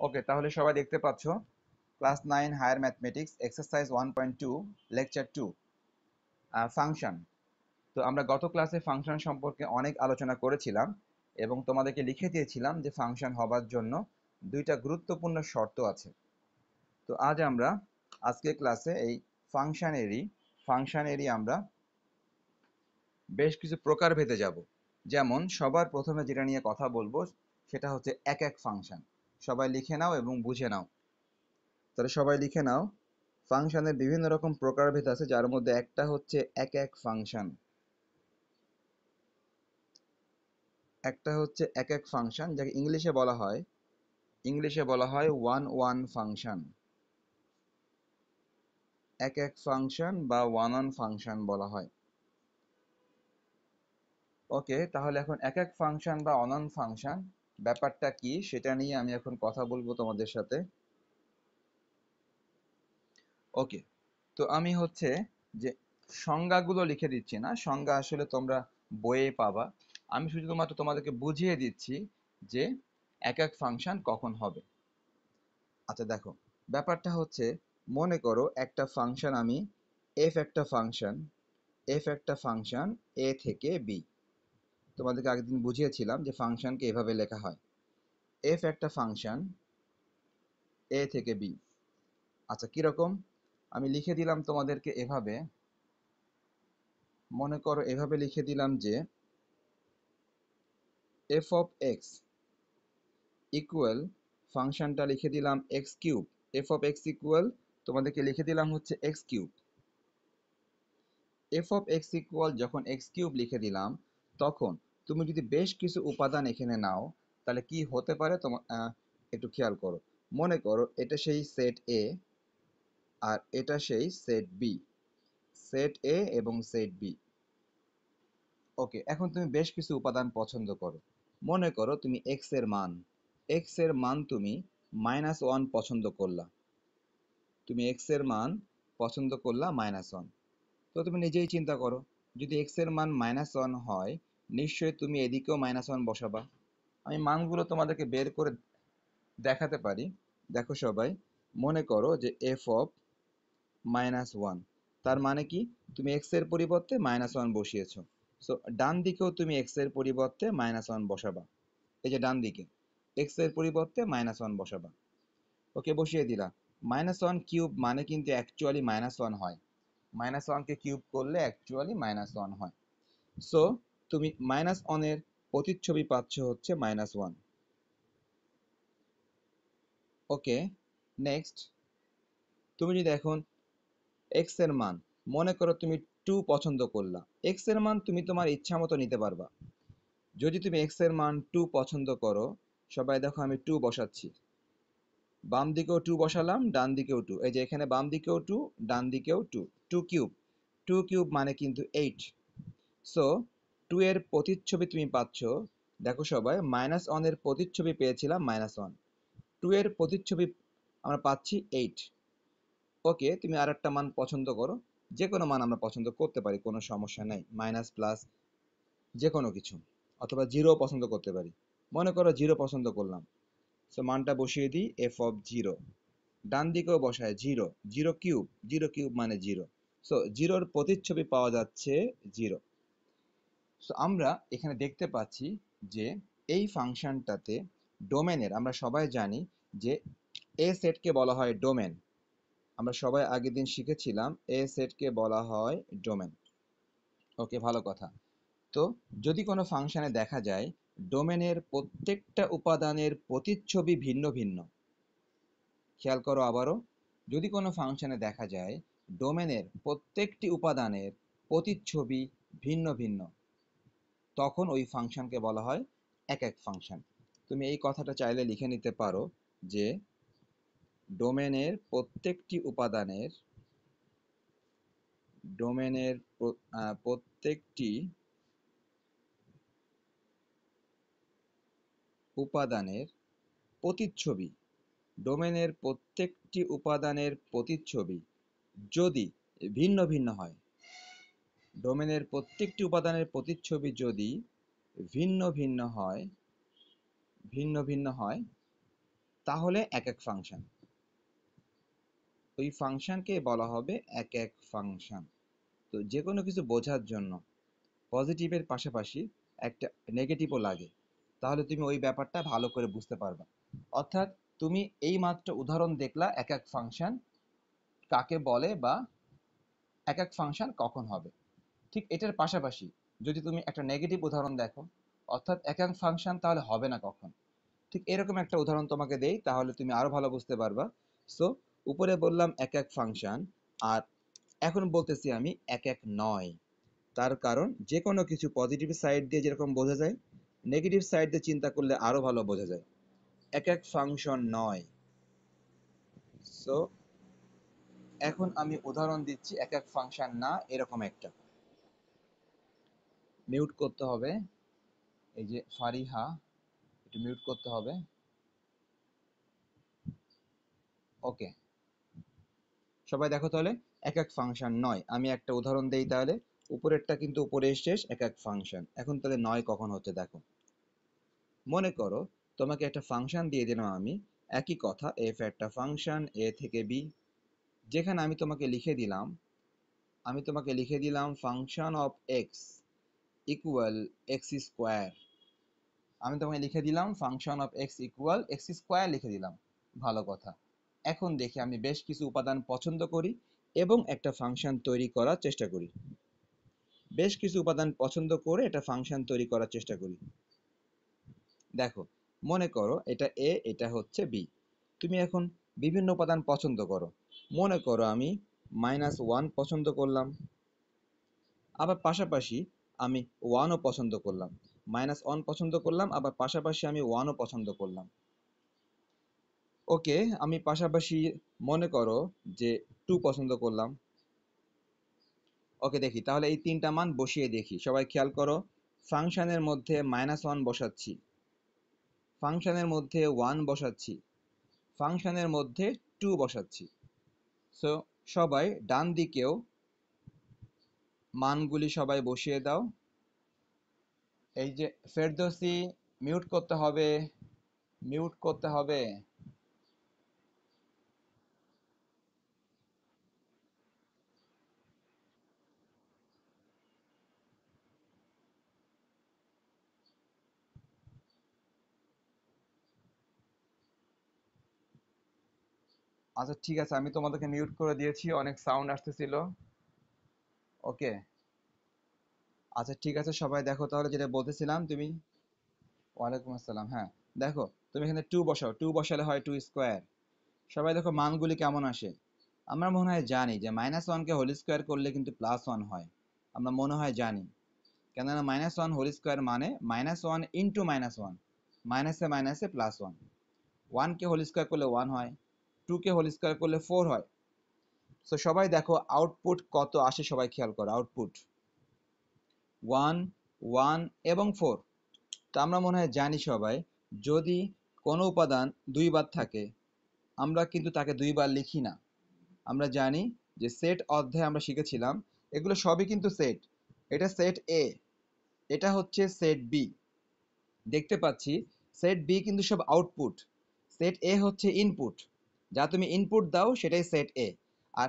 ওকে, তাহলে সবাই দেখতে পাচ্ছো class 9 higher mathematics exercise 1.2 lecture 2 function. তো আমরা গত ক্লাসে ফাংশন সম্পর্কে অনেক আলোচনা করেছিলাম এবং তোমাদেরকে লিখে দিয়েছিলাম যে ফাংশন হবার জন্য দুইটা গুরুত্বপূর্ণ শর্ত আছে। তো আজ আমরা আজকের ক্লাসে এই ফাংশনেরই আমরা বেশ কিছু প্রকারভেদে যাব। যেমন সবার প্রথমে যেটা নিয়ে কথা বলবো সেটা হচ্ছে এক এক ফাংশন। সবাই লিখে নাও এবং বুঝে নাও। তাহলে সবাই লিখে নাও, ফাংশনের বিভিন্ন রকম প্রকারভেদ আছে, যার মধ্যে একটা হচ্ছে এক এক ফাংশন। একটা হচ্ছে এক এক ফাংশন, যাকে ইংলিশে বলা হয় ওয়ান ওয়ান ফাংশন। এক এক ফাংশন বা ওয়ান ওয়ান ফাংশন বলা হয়। ওকে, তাহলে এখন এক এক ফাংশন বা ওয়ান ওয়ান ফাংশন ব্যাপারটা কি সেটা নিয়ে আমি এখন কথা বলবো তোমাদের সাথে। ওকে, তো আমি হচ্ছে যে সংজ্ঞাগুলো লিখে দিচ্ছি না, সংজ্ঞা আসলে তোমরা বইয়ে পাবা। আমি শুধুমাত্র তোমাদেরকে বুঝিয়ে দিচ্ছি যে এক এক ফাংশন কখন হবে। আচ্ছা দেখো, ব্যাপারটা হচ্ছে, মনে করো একটা ফাংশন আমি এফ একটা ফাংশন এ থেকে বি। তোমাদেরকে আগের দিন বুঝিয়েছিলাম যে ফাংশনকে এভাবে লেখা হয়, এফ একটা ফাংশন এ থেকে বি। আচ্ছা, কিরকম আমি লিখে দিলাম তোমাদেরকে এভাবে, মনে করো এভাবে লিখে দিলাম যে এফ অফ এক্স ইকুয়াল, ফাংশনটা লিখে দিলাম x cube. F of x equal তোমাদেরকে লিখে দিলাম হচ্ছে x cube. F of x equal যখন এক্স কিউব লিখে দিলাম, তখন তুমি যদি বেশ কিছু উপাদান এখানে নাও তাহলে কি হতে পারে তোমার একটু খেয়াল করো। মনে করো এটা সেই সেট এ আর এটা সেই সেট বি, সেট এ এবং সেট বি। ওকে, এখন তুমি বেশ কিছু উপাদান পছন্দ করো। মনে করো তুমি এক্স এর মান তুমি -1 পছন্দ করলা। তুমি এক্স এর মান পছন্দ করলা -1। তো তুমি নিজেই চিন্তা করো, যদি এক্স এর মান -1 হয়, নিশ্চয়ই তুমি এদিকেও -1 বসাবা। আমি মানগুলো তোমাদেরকে বের করে দেখাতে পারি। দেখো সবাই, মনে করো যে এফ অফ -1, তার মানে কি, তুমি এক্স এর পরিবর্তে -1 বসিয়েছো। সো ডান দিকেও তুমি এক্স এর পরিবর্তে -1 বসাবা। এই যে ডান দিকে এক্স এর পরিবর্তে -1 বসাবা। ওকে, বসিয়ে দিলা। -1 কিউব মানে কিন্তু অ্যাকচুয়ালি -1 হয়। -1 কে কিউব করলে অ্যাকচুয়ালি -1 হয়। সো তুমি -1 এর প্রতিচ্ছবি পাচ্ছ হচ্ছে -1। ওকে, নেক্সট, তুমি যদি এখন এক্স এর মান, মনে করো তুমি 2 পছন্দ করলা। এক্স এর মান তুমি তোমার ইচ্ছা মতো নিতে পারবা। যদি তুমি এক্স এর মান 2 পছন্দ করো, সবাই দেখো আমি 2 বসাচ্ছি। বাম দিকেও 2 বসালাম, ডান দিকেও 2। এই যে এখানে বাম দিকেও 2, ডান দিকেও 2। 2 কিউব, 2 কিউব মানে কিন্তু 8। সো 2 এর প্রতিচ্ছবি তুমি পাচ্ছ। দেখো সবাই, -1 এর প্রতিচ্ছবি পেয়েছিলাম -1, 2 এর প্রতিচ্ছবি আমরা পাচ্ছি 8। ওকে, তুমি আর একটা মান পছন্দ করো। যে কোনো মান আমরা পছন্দ করতে পারি, কোনো সমস্যা নেই, মাইনাস প্লাস যে কোনো কিছু, অথবা জিরো পছন্দ করতে পারি। মনে করো 0 পছন্দ করলাম। সো মানটা বসিয়ে দিই এফ অফ 0। ডান দিকেও বসায় 0, 0 কিউব, 0 কিউব মানে 0। সো জিরোর প্রতিচ্ছবি পাওয়া যাচ্ছে 0। সো আমরা এখানে দেখতে পাচ্ছি যে এই ফাংশনটাতে ডোমেনের, আমরা সবাই জানি যে এ সেটকে বলা হয় ডোমেন। আমরা সবাই আগের দিন শিখেছিলাম এ সেটকে বলা হয় ডোমেন। ওকে, ভালো কথা। তো যদি কোনো ফাংশনে দেখা যায় ডোমেনের প্রত্যেকটা উপাদানের প্রতিচ্ছবি ভিন্ন ভিন্ন, খেয়াল করো আবারও, যদি কোনো ফাংশনে দেখা যায় ডোমেনের প্রত্যেকটি উপাদানের প্রতিচ্ছবি ভিন্ন ভিন্ন, তখন ওই ফাংশনকে বলা হয় এক এক ফাংশন। তুমি এই কথাটা চাইলে লিখে নিতে পারো যে ডোমেনের প্রত্যেকটি উপাদানের ডোমেনের প্রত্যেকটি উপাদানের প্রতিচ্ছবি, ডোমেনের প্রত্যেকটি উপাদানের প্রতিচ্ছবি যদি ভিন্ন ভিন্ন হয়, ডোমেনের প্রত্যেকটি উপাদানের প্রতিচ্ছবি যদি ভিন্ন ভিন্ন হয়, তাহলে এক এক ফাংশন, ওই ফাংশনকে বলা হবে এক এক ফাংশন। তো যে কোনো কিছু বোঝার জন্য পজিটিভের পাশাপাশি একটা নেগেটিভও লাগে, তাহলে তুমি ওই ব্যাপারটা ভালো করে বুঝতে পারবা। অর্থাৎ তুমি এই মাত্র উদাহরণ দেখলা এক এক ফাংশন কাকে বলে বা এক এক ফাংশন কখন হবে। ঠিক এটার পাশাপাশি যদি তুমি একটা নেগেটিভ উদাহরণ দেখো, অর্থাৎ এক এক ফাংশন তাহলে হবে না কখন, ঠিক এরকম একটা উদাহরণ তোমাকে দেই, তাহলে তুমি আরো ভালো বুঝতে পারবা। সো উপরে বললাম এক এক ফাংশন, আর এখন বলতেছি আমি এক এক নয়। তার কারণ যে কোনো কিছু পজিটিভ সাইড দিয়ে যেরকম বোঝা যায়, নেগেটিভ সাইড দিয়ে চিন্তা করলে আরো ভালো বোঝা যায়। এক এক ফাংশন নয়। সো এখন আমি উদাহরণ দিচ্ছি এক এক ফাংশন না এরকম একটা। মিউট করতে হবে, এই যে ফারিহা, একটু মিউট করতে হবে। ওকে, সবাই দেখো তাহলে এক এক ফাংশন নয়। আমি একটা উদাহরণ দেই তাহলে। উপরেরটা কিন্তু উপরে শেষ এক এক ফাংশন, এখন তাহলে নয় কখন হচ্ছে দেখো। মনে করো তোমাকে একটা ফাংশন দিয়ে দিলাম আমি, একই কথা, এফ একটা ফাংশন এ থেকে বি, যেখানে আমি তোমাকে লিখে দিলাম function of x equal x square. আমি তোমাকে লিখে দিলাম function of x equal x square লিখে দিলাম, ভালো কথা। এখন দেখি আমি বেশ কিছু উপাদান পছন্দ করি এবং একটা ফাংশন তৈরি করার চেষ্টা করি। বেশ কিছু উপাদান পছন্দ করে একটা ফাংশন তৈরি করার চেষ্টা করি। দেখো, মনে করো এটা এ, এটা হচ্ছে বি। তুমি এখন বিভিন্ন উপাদান পছন্দ করো। মনে করো আমি -1 পছন্দ করলাম, আবার পাশাপাশি আমি 1ও পছন্দ করলাম। -1 পছন্দ করলাম, আবার পাশাপাশি আমি 1ও পছন্দ করলাম। ওকে, আমি পাশাপাশি মনে করো যে 2 পছন্দ করলাম। ওকে, দেখি তাহলে এই তিনটা মান বসিয়ে দেখি। সবাই খেয়াল করো, ফাংশনের মধ্যে -1 বসাচ্ছি, ফাংশনের মধ্যে 1 বসাচ্ছি, ফাংশনের মধ্যে 2 বসাচ্ছি। সো সবাই ডান দিকেও মানগুলি সবাই বসিয়ে দাও। এই যে ফেরদৌসি, মিউট করতে হবে, মিউট করতে হবে। আচ্ছা ঠিক আছে, আমি তোমাদেরকে মিউট করে দিয়েছি, অনেক সাউন্ড আসতেছিল। ওকে, আচ্ছা ঠিক আছে, সবাই দেখো তাহলে যেটা বলতেছিলাম তুমি। ওয়ালাইকুম আসসালাম। হ্যাঁ, দেখো তুমি এখানে 2 বসাও, 2 বসালে হয় 2 স্কোয়ার। সবাই দেখো মানগুলি কেমন আসে। আমরা মনে হয় জানি যে -1কে হোল স্কোয়ার করলে কিন্তু +1 হয়, আমরা মনে হয় জানি। কেননা -1 হোল স্কোয়ার মানে -1 ইন্টু -1, মাইনাসে মাইনাসে +1। 1কে হোল স্কোয়ার করলে 1 হয়, 2কে হোল স্কোয়ার করলে 4 হয়। সো সবাই দেখো আউটপুট কত আসে, সবাই খেয়াল করো আউটপুট 1, 1 এবং 4। তো আমরা মনে হয় জানি সবাই, যদি কোনো উপাদান দুইবার থাকে আমরা কিন্তু তাকে দুইবার লিখি না। আমরা জানি যে সেট অধ্যায়ে আমরা শিখেছিলাম এগুলো সবই কিন্তু সেট। এটা সেট এ, এটা হচ্ছে সেট বি। দেখতে পাচ্ছি সেট বি কিন্তু সব আউটপুট, সেট এ হচ্ছে ইনপুট। যা তুমি ইনপুট দাও সেটাই সেট এ, আর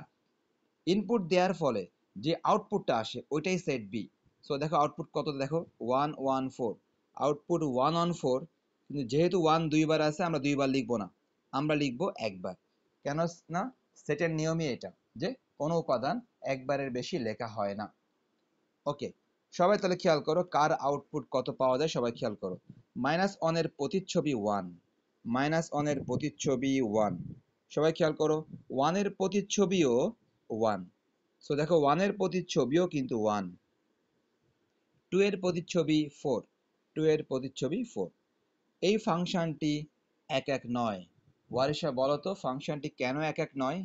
ইনপুট দেওয়ার ফলে যে আউটপুটটা আসে ওইটাই সেট বি। সো দেখো আউটপুট কত, দেখো 114, আউটপুট 114। কিন্তু যেহেতু 1 দুইবার আছে আমরা দুইবার লিখবো না, আমরা লিখবো একবার। কেন না? সেটের নিয়মই এটা যে কোনো উপাদান একবারের বেশি লেখা হয় না। ওকে, সবাই তাহলে খেয়াল করো কার আউটপুট কত পাওয়া যায়, সবাই খেয়াল করো। -1 এর প্রতিচ্ছবি 1, -1 এর প্রতিচ্ছবি 1। সবাই খেয়াল করো 1 এর প্রতিচ্ছবিও 1। সো দেখো 1 এর প্রতিচ্ছবিও কিন্তু 1। 2 এর প্রতিচ্ছবি 4, 2 এর প্রতিচ্ছবি 4। এই ফাংশনটি এক এক নয়। ওয়ারিশা বলো তো ফাংশনটি কেন এক এক নয়?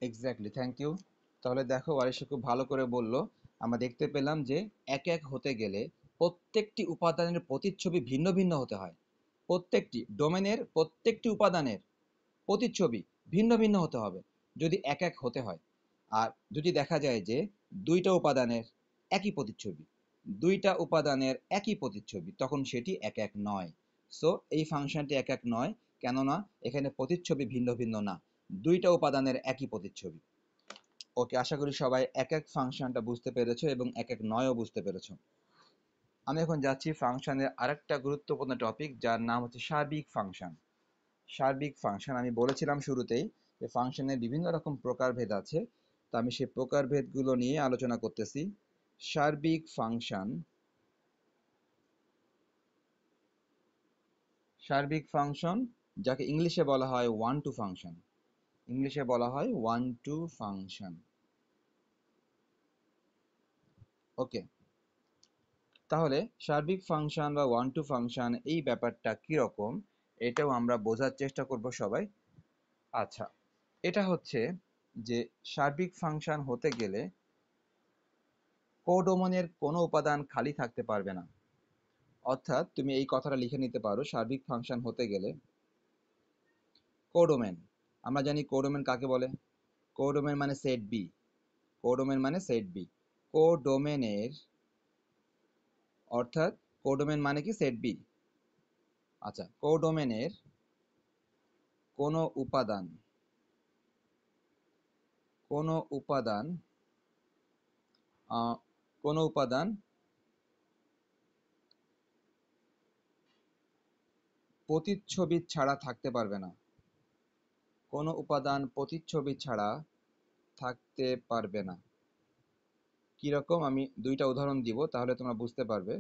Exactly, thank you. তাহলে দেখো ওয়ারিশা খুব ভালো করে বললো। আমরা দেখতে পেলাম যে এক এক হতে গেলে প্রত্যেকটি উপাদানের প্রতিচ্ছবি ভিন্ন ভিন্ন হতে হয়। প্রত্যেকটি ডোমেনের প্রত্যেকটি উপাদানের প্রতিচ্ছবি ভিন্ন ভিন্ন হতে হবে যদি এক এক হতে হয়। আর যদি দেখা যায় যে দুইটা উপাদানের একই প্রতিচ্ছবি, দুইটা উপাদানের একই প্রতিচ্ছবি, তখন সেটি এক এক নয়। সো এই ফাংশনটি এক এক নয়, কেননা এখানে প্রতিচ্ছবি ভিন্ন ভিন্ন না, দুইটা উপাদানের একই প্রতিচ্ছবি। ওকে, আশা করি সবাই এক এক ফাংশনটা বুঝতে পেরেছো এবং এক এক নয়ও বুঝতে পেরেছো। আমি এখন যাচ্ছি ফাংশনের আরেকটা গুরুত্বপূর্ণ টপিক, যার নাম হচ্ছে সার্বিক ফাংশন। সার্বিক ফাংশন, আমি বলেছিলাম শুরুতেই যে ফাংশনের বিভিন্ন রকম প্রকারভেদ আছে, তো আমি সেই প্রকারভেদগুলো নিয়ে আলোচনা করতেছি। সার্বিক ফাংশন, সার্বিক ফাংশন যাকে ইংলিশে বলা হয় ওয়ান টু ফাংশন, ইংলিশে বলা হয় ওয়ান টু ফাংশন। ওকে, তাহলে সার্বিক ফাংশন বা ওয়ান টু ফাংশন এই ব্যাপারটা কিরকম, এটাও আমরা বোঝার চেষ্টা করব সবাই। আচ্ছা, এটা হচ্ছে যে সার্বিক ফাংশন হতে গেলে কোডোমেনের কোনো উপাদান খালি থাকতে পারবে না। অর্থাৎ তুমি এই কথাটা লিখে নিতে পারো, সার্বিক ফাংশন হতে গেলে কোডোমেন, আমরা জানি কোডোমেন কাকে বলে। কোডোমেন মানে সেট বি, কোডোমেন মানে সেট বি। কোডোমেনের অর্থাৎ কোডোমেন মানে কি সেট বি। আচ্ছা, কোডোমেনের কোনো উপাদান, কোনো উপাদান কোনো উপাদান প্রতিচ্ছবি ছাড়া থাকতে পারবে না, কোনো উপাদান প্রতিচ্ছবি ছাড়া থাকতে পারবে না। কিরকম, আমি দুইটা উদাহরণ দিব তাহলে তোমরা বুঝতে পারবে।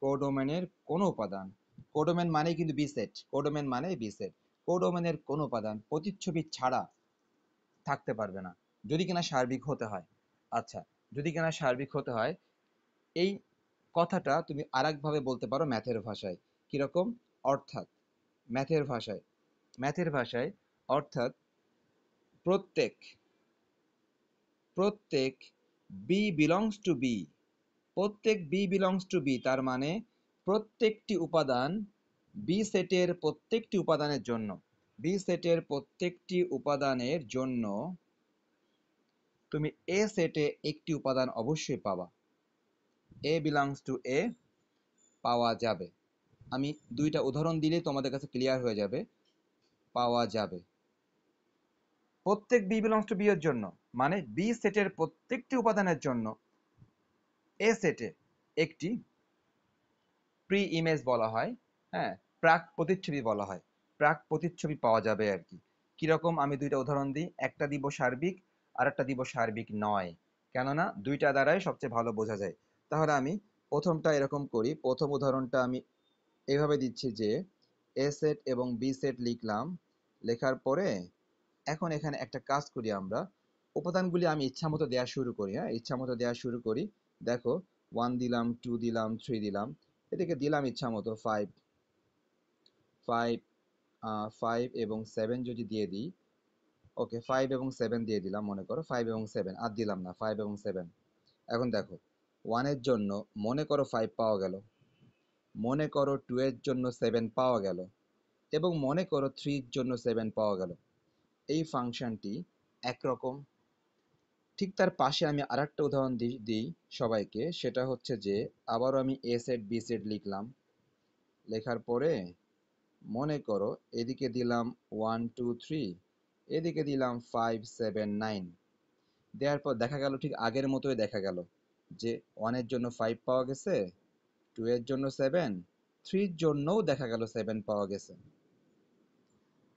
কোডোমেনের কোনো উপাদান, কোডোমেন মানেই কিন্তু বি সেট, কোডোমেন মানে বি সেট। কোডোমেনের কোনো উপাদান প্রতিচ্ছবি ছাড়া থাকতে পারবে না, যদি কিনা সার্বিক হতে হয়। আচ্ছা, যদি কিনা সার্বিক হতে হয়, এই কথাটা তুমি আরেকভাবে বলতে পারো ম্যাথের ভাষায়। কিরকম, অর্থাৎ ম্যাথের ভাষায়, ম্যাথের ভাষায় অর্থাৎ প্রত্যেক, প্রত্যেক বি বিলংস টু বি, প্রত্যেক বি বিলংস টু বি, তার মানে প্রত্যেকটি উপাদান বি সেটের প্রত্যেকটি উপাদানের জন্য, বি সেটের প্রত্যেকটি উপাদানের জন্য তুমি এ সেটে একটি উপাদান অবশ্যই পাবা, এ বিলংস টু এ পাওয়া যাবে। আমি দুইটা উদাহরণ দিলেই তোমাদের কাছে ক্লিয়ার হয়ে যাবে, পাওয়া যাবে। প্রত্যেক বি বিলংস টু বি এর জন্য মানে বি সেটের প্রত্যেকটি উপাদানের জন্য এ সেটে একটি প্রি ইমেজ বলা হয়, হ্যাঁ, প্রাক প্রতিচ্ছবি বলা হয়, প্রাক প্রতিচ্ছবি পাওয়া যাবে আর কি। কিরকম, আমি দুইটা উদাহরণ দিই, একটা দিব সার্বিক আর একটা দিব সার্বিক নয়, কেননা দুইটা দ্বারাই সবচেয়ে ভালো বোঝা যায়। তাহলে আমি প্রথমটা এরকম করি, প্রথম উদাহরণটা আমি এইভাবে দিচ্ছি যে এ সেট এবং বি সেট লিখলাম, লেখার পরে এখন এখানে একটা কাজ করি আমরা, উপাদানগুলি আমি ইচ্ছা মতো দেওয়া শুরু করি, হ্যাঁ, ইচ্ছা মতো দেওয়া শুরু করি। দেখো, 1 দিলাম, 2 দিলাম, 3 দিলাম, এদিকে দিলাম ইচ্ছা মতো 5, 5 5 এবং 7 যদি দিয়ে দিই। ওকে, 5 এবং 7 দিয়ে দিলাম, মনে করো 5 এবং 7 আর দিলাম না, 5 এবং 7। এখন দেখো, 1 এর জন্য মনে করো 5 পাওয়া গেল, মনে করো 2 এর জন্য 7 পাওয়া গেল, এবং মনে করো 3 এর জন্য 7 পাওয়া গেল। এই ফাংশনটি একরকম। ঠিক তার পাশে আমি আরেকটা উদাহরণ দিই সবাইকে, সেটা হচ্ছে যে আবারও আমি এ সেট বি সেট লিখলাম, লেখার পরে মনে করো এদিকে দিলাম 1 2 3, এদিকে দিলাম 5 7 9, দেওয়ার পর দেখা গেল ঠিক আগের মতোই দেখা গেল যে 1 এর জন্য 5 পাওয়া গেছে, 2 এর জন্য 7, 3 এর জন্যও দেখা গেল 7 পাওয়া গেছে।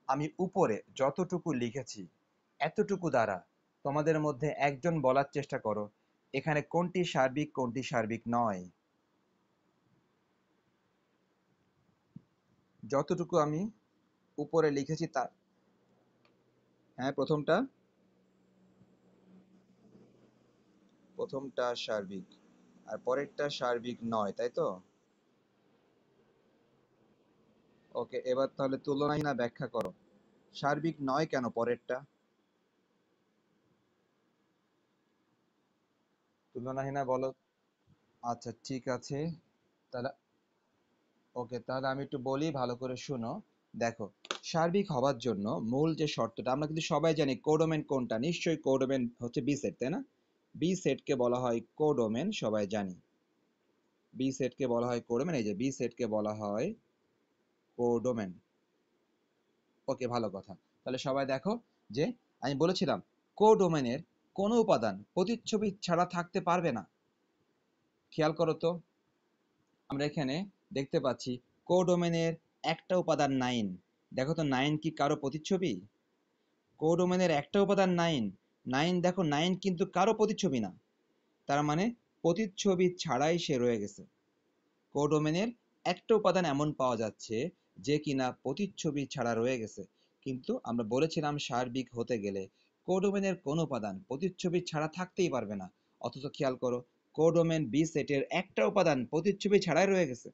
আমি উপরে যতটুকু লিখেছি এতটুকু দ্বারা তোমাদের মধ্যে একজন বলার চেষ্টা করো এখানে কোনটি সার্বিক কোনটি সার্বিক নয়। যতটুকু আমি উপরে লিখেছি তা, হ্যাঁ, প্রথমটা, প্রথমটা সার্বিক আর পরেরটা সার্বিক নয়, তাই তো? ওকে, এবার তাহলে তুলনাহীন ব্যাখ্যা করো, সার্বিক নয় কেন পরেরটা? তুলনাহীন বলো। আচ্ছা, ঠিক আছে, তাহলে ওকে, তাহলে আমি একটু বলি, ভালো করে শুনো। দেখো, সার্বিক হবার জন্য মূল যে শর্তটা, আমরা কিন্তু সবাই জানি কোডোমেন কোনটা, নিশ্চয়ই কোডোমেন হচ্ছে বি সেট, তাই না? বি সেটকে বলা হয় কোডোমেন, সবাই জানি। বি সেটকে বলা হয় কোডোমেন, এই যে বি সেটকে বলা হয় কোডোমেন। ওকে, ভালো কথা। তাহলে সবাই দেখো যে আমি বলেছিলাম কোডোমেনের কোনো উপাদান প্রতিচ্ছবি ছাড়া থাকতে পারবে না। খেয়াল করো তো, আমরা এখানে দেখতে পাচ্ছি কোডোমেনের একটা উপাদান 9। দেখো তো 9 কি কারো প্রতিচ্ছবি? কোডোমেনের একটা উপাদান 9। 9, দেখো 9 কিন্তু কারো প্রতিচ্ছবি না। তার মানে প্রতিচ্ছবি ছাড়াই সে রয়ে গেছে। কোডোমেনের একটা উপাদান এমন পাওয়া যাচ্ছে যে কিনা প্রতিচ্ছবি ছাড়া রয়ে গেছে। কিন্তু আমরা বলেছিলাম সার্বিক হতে গেলে কোডোমেনের কোনো উপাদান প্রতিচ্ছবি ছাড়া থাকতেই পারবে না। অথচ খেয়াল করো, কোডোমেন বি সেটের একটা উপাদান প্রতিচ্ছবি ছাড়াই রয়ে গেছে।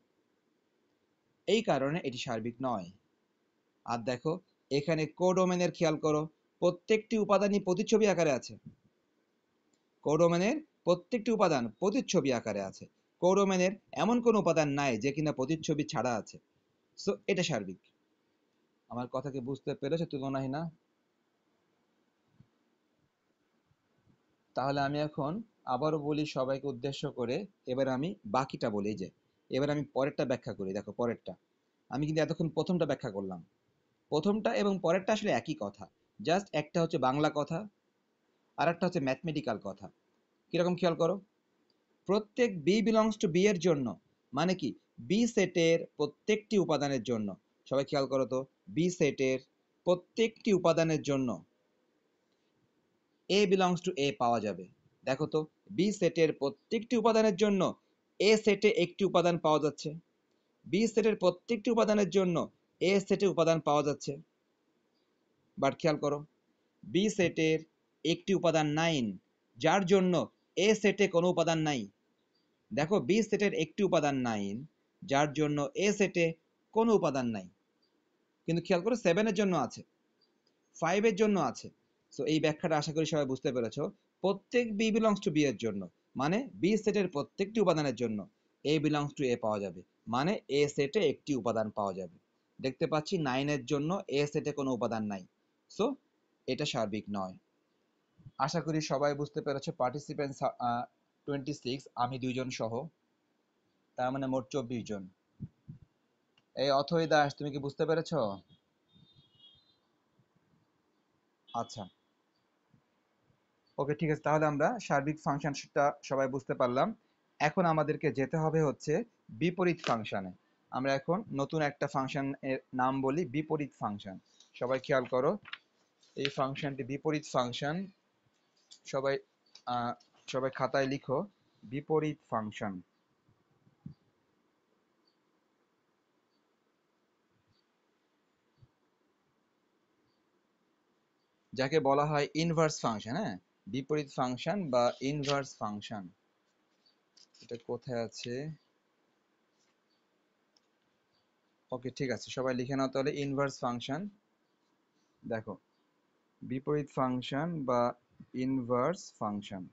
এই কারণে এটি সার্বিক নয়। আর দেখো, এখানে কোডোমেনের খেয়াল করো, প্রত্যেকটি উপাদানই প্রতিচ্ছবি আকারে আছে। কোডোমেনের প্রত্যেকটি উপাদান প্রতিচ্ছবি আকারে আছে। কোডোমেনের এমন কোনো উপাদান নাই যে কিনা প্রতিচ্ছবি ছাড়া আছে। সো এটা সার্বিক। আমার কথা কি বুঝতে পেরেছো তুলনাহীনা? তাহলে আমি এখন আবারও বলি সবাইকে উদ্দেশ্য করে, এবার আমি বাকিটা বলি যে, এবার আমি পরেরটা ব্যাখ্যা করি। দেখো পরেরটা, আমি কিন্তু এতক্ষণ প্রথমটা ব্যাখ্যা করলাম। প্রথমটা এবং পরেরটা আসলে একই কথা, জাস্ট একটা হচ্ছে বাংলা কথা আর একটা হচ্ছে ম্যাথমেটিক্যাল কথা। কিরকম খেয়াল করো, প্রত্যেক বি বিলংস টু বি এর জন্য, মানে কি, বি সেটের প্রত্যেকটি উপাদানের জন্য, সবাই খেয়াল করো তো, বি সেটের প্রত্যেকটি উপাদানের জন্য এ বিলংস টু এ পাওয়া যাবে। দেখো তো, বি সেটের প্রত্যেকটি উপাদানের জন্য এ সেটে একটি উপাদান পাওয়া যাচ্ছে, বি সেটের প্রত্যেকটি উপাদানের জন্য এ সেটে উপাদান পাওয়া যাচ্ছে। বাট খেয়াল করো, বি সেটের একটি উপাদান 9, যার জন্য এ সেটে কোনো উপাদান নাই। দেখো, বি সেটের একটি উপাদান 9, যার জন্য এ সেটে কোনো উপাদান নাই। কিন্তু খেয়াল করো 7 এর জন্য আছে, 5 এর জন্য আছে। সো এই ব্যাখ্যাটা আশা করি সবাই বুঝতে পেরেছো। প্রত্যেক বি বিলংস টু বি এর জন্য, মানে বি সেটের প্রত্যেকটি উপাদানের জন্য এ বিলংস টু এ পাওয়া যাবে, মানে এ সেটে একটি উপাদান পাওয়া যাবে। দেখতে পাচ্ছি 9 এর জন্য এ সেটে কোনো উপাদান নাই। সো এটা সার্বিক নয়। আশা করি সবাই বুঝতে পেরেছো। পার্টিসিপেন্ট 26, আমি 2 জন সহ, তার মানে মোট 24 জন। এই অথই দাস, তুমি কি বুঝতে পেরেছো? আচ্ছা, ওকে, ঠিক আছে। তাহলে আমরা সার্বিক ফাংশনটা সবাই বুঝতে পারলাম। এখন আমাদেরকে যেতে হবে হচ্ছে বিপরীত ফাংশনে। আমরা এখন নতুন একটা ফাংশন এর নাম বলি বিপরীত ফাংশন। সবাই খেয়াল করো, এই ফাংশনটি বিপরীত ফাংশন। সবাই আহ, সবাই খাতায় লিখো বিপরীত ফাংশন। যাকে বলা হয় ইনভার্স ফাংশন। হ্যাঁ, বিপরীত ফাংশন বা ইনভার্স ফাংশন, এটা কোথায় আছে? ওকে, ঠিক আছে, সবাই লিখে নাও তাহলে ইনভার্স ফাংশন। দেখো, বিপরীত ফাংশন বা ইনভার্স ফাংশন।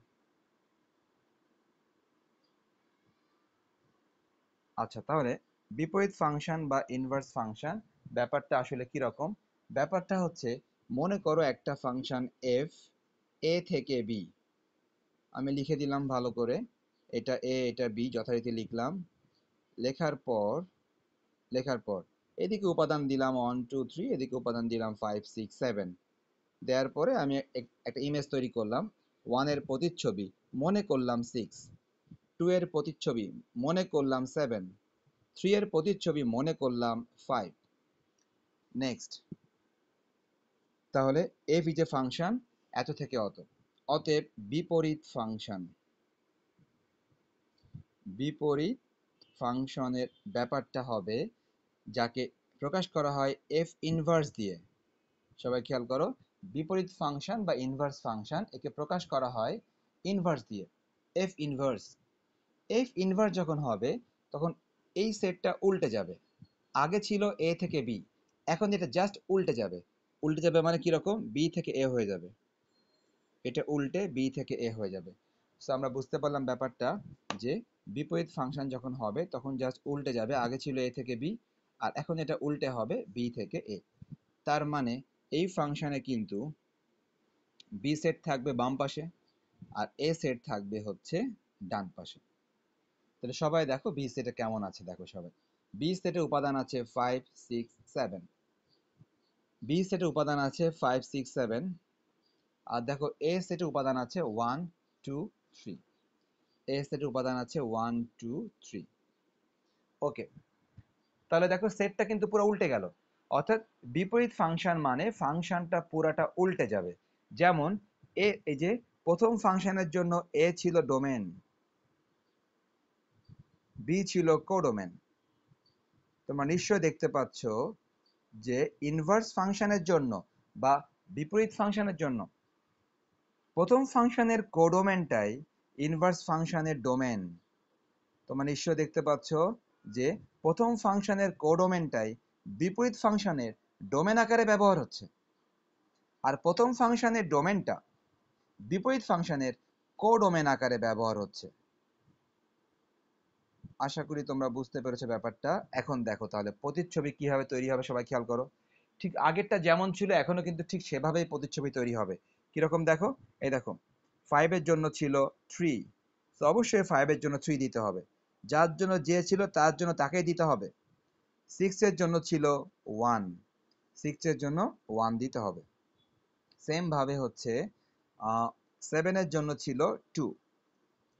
আচ্ছা, তাহলে বিপরীত ফাংশন বা ইনভার্স ফাংশন ব্যাপারটা আসলে কি রকম? ব্যাপারটা হচ্ছে, মনে করো একটা ফাংশন এফ, এ থেকে বি। আমি লিখে দিলাম ভালো করে, এটা এ এটা বি যথারীতি লিখলাম। লেখার পর লেখার পর এদিকে উপাদান দিলাম 1 2 3, এদিকে উপাদান দিলাম 5 6 7। দেওয়ার পরে আমি একটা ইমেজ তৈরি করলাম। 1 এর প্রতিচ্ছবি মনে করলাম 6, 2 এর প্রতিচ্ছবি মনে করলাম 7, 3 এর প্রতিচ্ছবি মনে করলাম 5। নেক্সট, তাহলে এফ ইজ এ ফাংশন এত থেকে অত। অতএব বিপরীত ফাংশন, বিপরীত ফাংশনের ব্যাপারটা হবে, যাকে প্রকাশ করা হয় এফ ইনভার্স দিয়ে। সবাই খেয়াল করো, বিপরীত ফাংশন বা ইনভার্স ফাংশন, একে প্রকাশ করা হয় ইনভার্স দিয়ে, এফ ইনভার্স। এফ ইনভার্স যখন হবে, তখন এই সেটটা উল্টে যাবে। আগে ছিল এ থেকে বি, এখন এটা জাস্ট উল্টে যাবে। উল্টে যাবে মানে কিরকম, বি থেকে এ হয়ে যাবে, এটা উল্টে বি থেকে এ হয়ে যাবে। সো আমরা বুঝতে পারলাম ব্যাপারটা, যে বিপরীত ফাংশন যখন হবে তখন জাস্ট উল্টে যাবে, আগে ছিল a থেকে b আর এখন এটা উল্টে হবে b থেকে a। তার মানে এই ফাংশনে কিন্তু b সেট থাকবে বাম পাশে আর a সেট থাকবে হচ্ছে ডান পাশে। তাহলে সবাই দেখো বি সেটে কেমন আছে, দেখো সবাই বি সেটে উপাদান আছে 5 6 7, বি সেটে উপাদান আছে 5 6 7 আর দেখো এ সেটে উপাদান আছে 1 2 3, এ সেটে উপাদান আছে 1 2 3। ওকে, তাহলে দেখো সেটটা কিন্তু পুরো উল্টে গেল, অর্থাৎ বিপরীত ফাংশন মানে ফাংশনটা পুরাটা উল্টে যাবে। যেমন এই যে প্রথম ফাংশনের জন্য এ ছিল ডোমেন, বি ছিল কোডোমেন। তোমরা নিশ্চয়ই দেখতে পাচ্ছ যে ইনভার্স ফাংশনের জন্য বা বিপরীত ফাংশনের জন্য প্রথম ফাংশনের কোডোমেনটাই ইনভার্স ফাংশনের ডোমেন। তোমরা নিশ্চয়ই দেখতে পাচ্ছ যে প্রথম ফাংশনের কোডোমেনটাই বিপরীত ফাংশনের ডোমেন আকারে ব্যবহার হচ্ছে, আর প্রথম ফাংশনের ডোমেনটা বিপরীত ফাংশনের কোডোমেন আকারে ব্যবহার হচ্ছে। আশা করি তোমরা বুঝতে পেরেছো ব্যাপারটা। এখন দেখো তাহলে প্রতিচ্ছবি কিভাবে তৈরি হবে, সবাই খেয়াল করো। ঠিক আগেরটা যেমন ছিল এখনো কিন্তু ঠিক সেভাবেই প্রতিচ্ছবি তৈরি হবে। কিরকম দেখো, এই দেখো 5 এর জন্য ছিল 3, তো অবশ্যই 5 এর জন্য 3 দিতে হবে, যার জন্য যে ছিল তার জন্য তাকেই দিতে হবে। 6 এর জন্য ছিল 1, 6 এর জন্য 1 দিতে হবে। সেম ভাবে হচ্ছে 7 এর জন্য ছিল 2,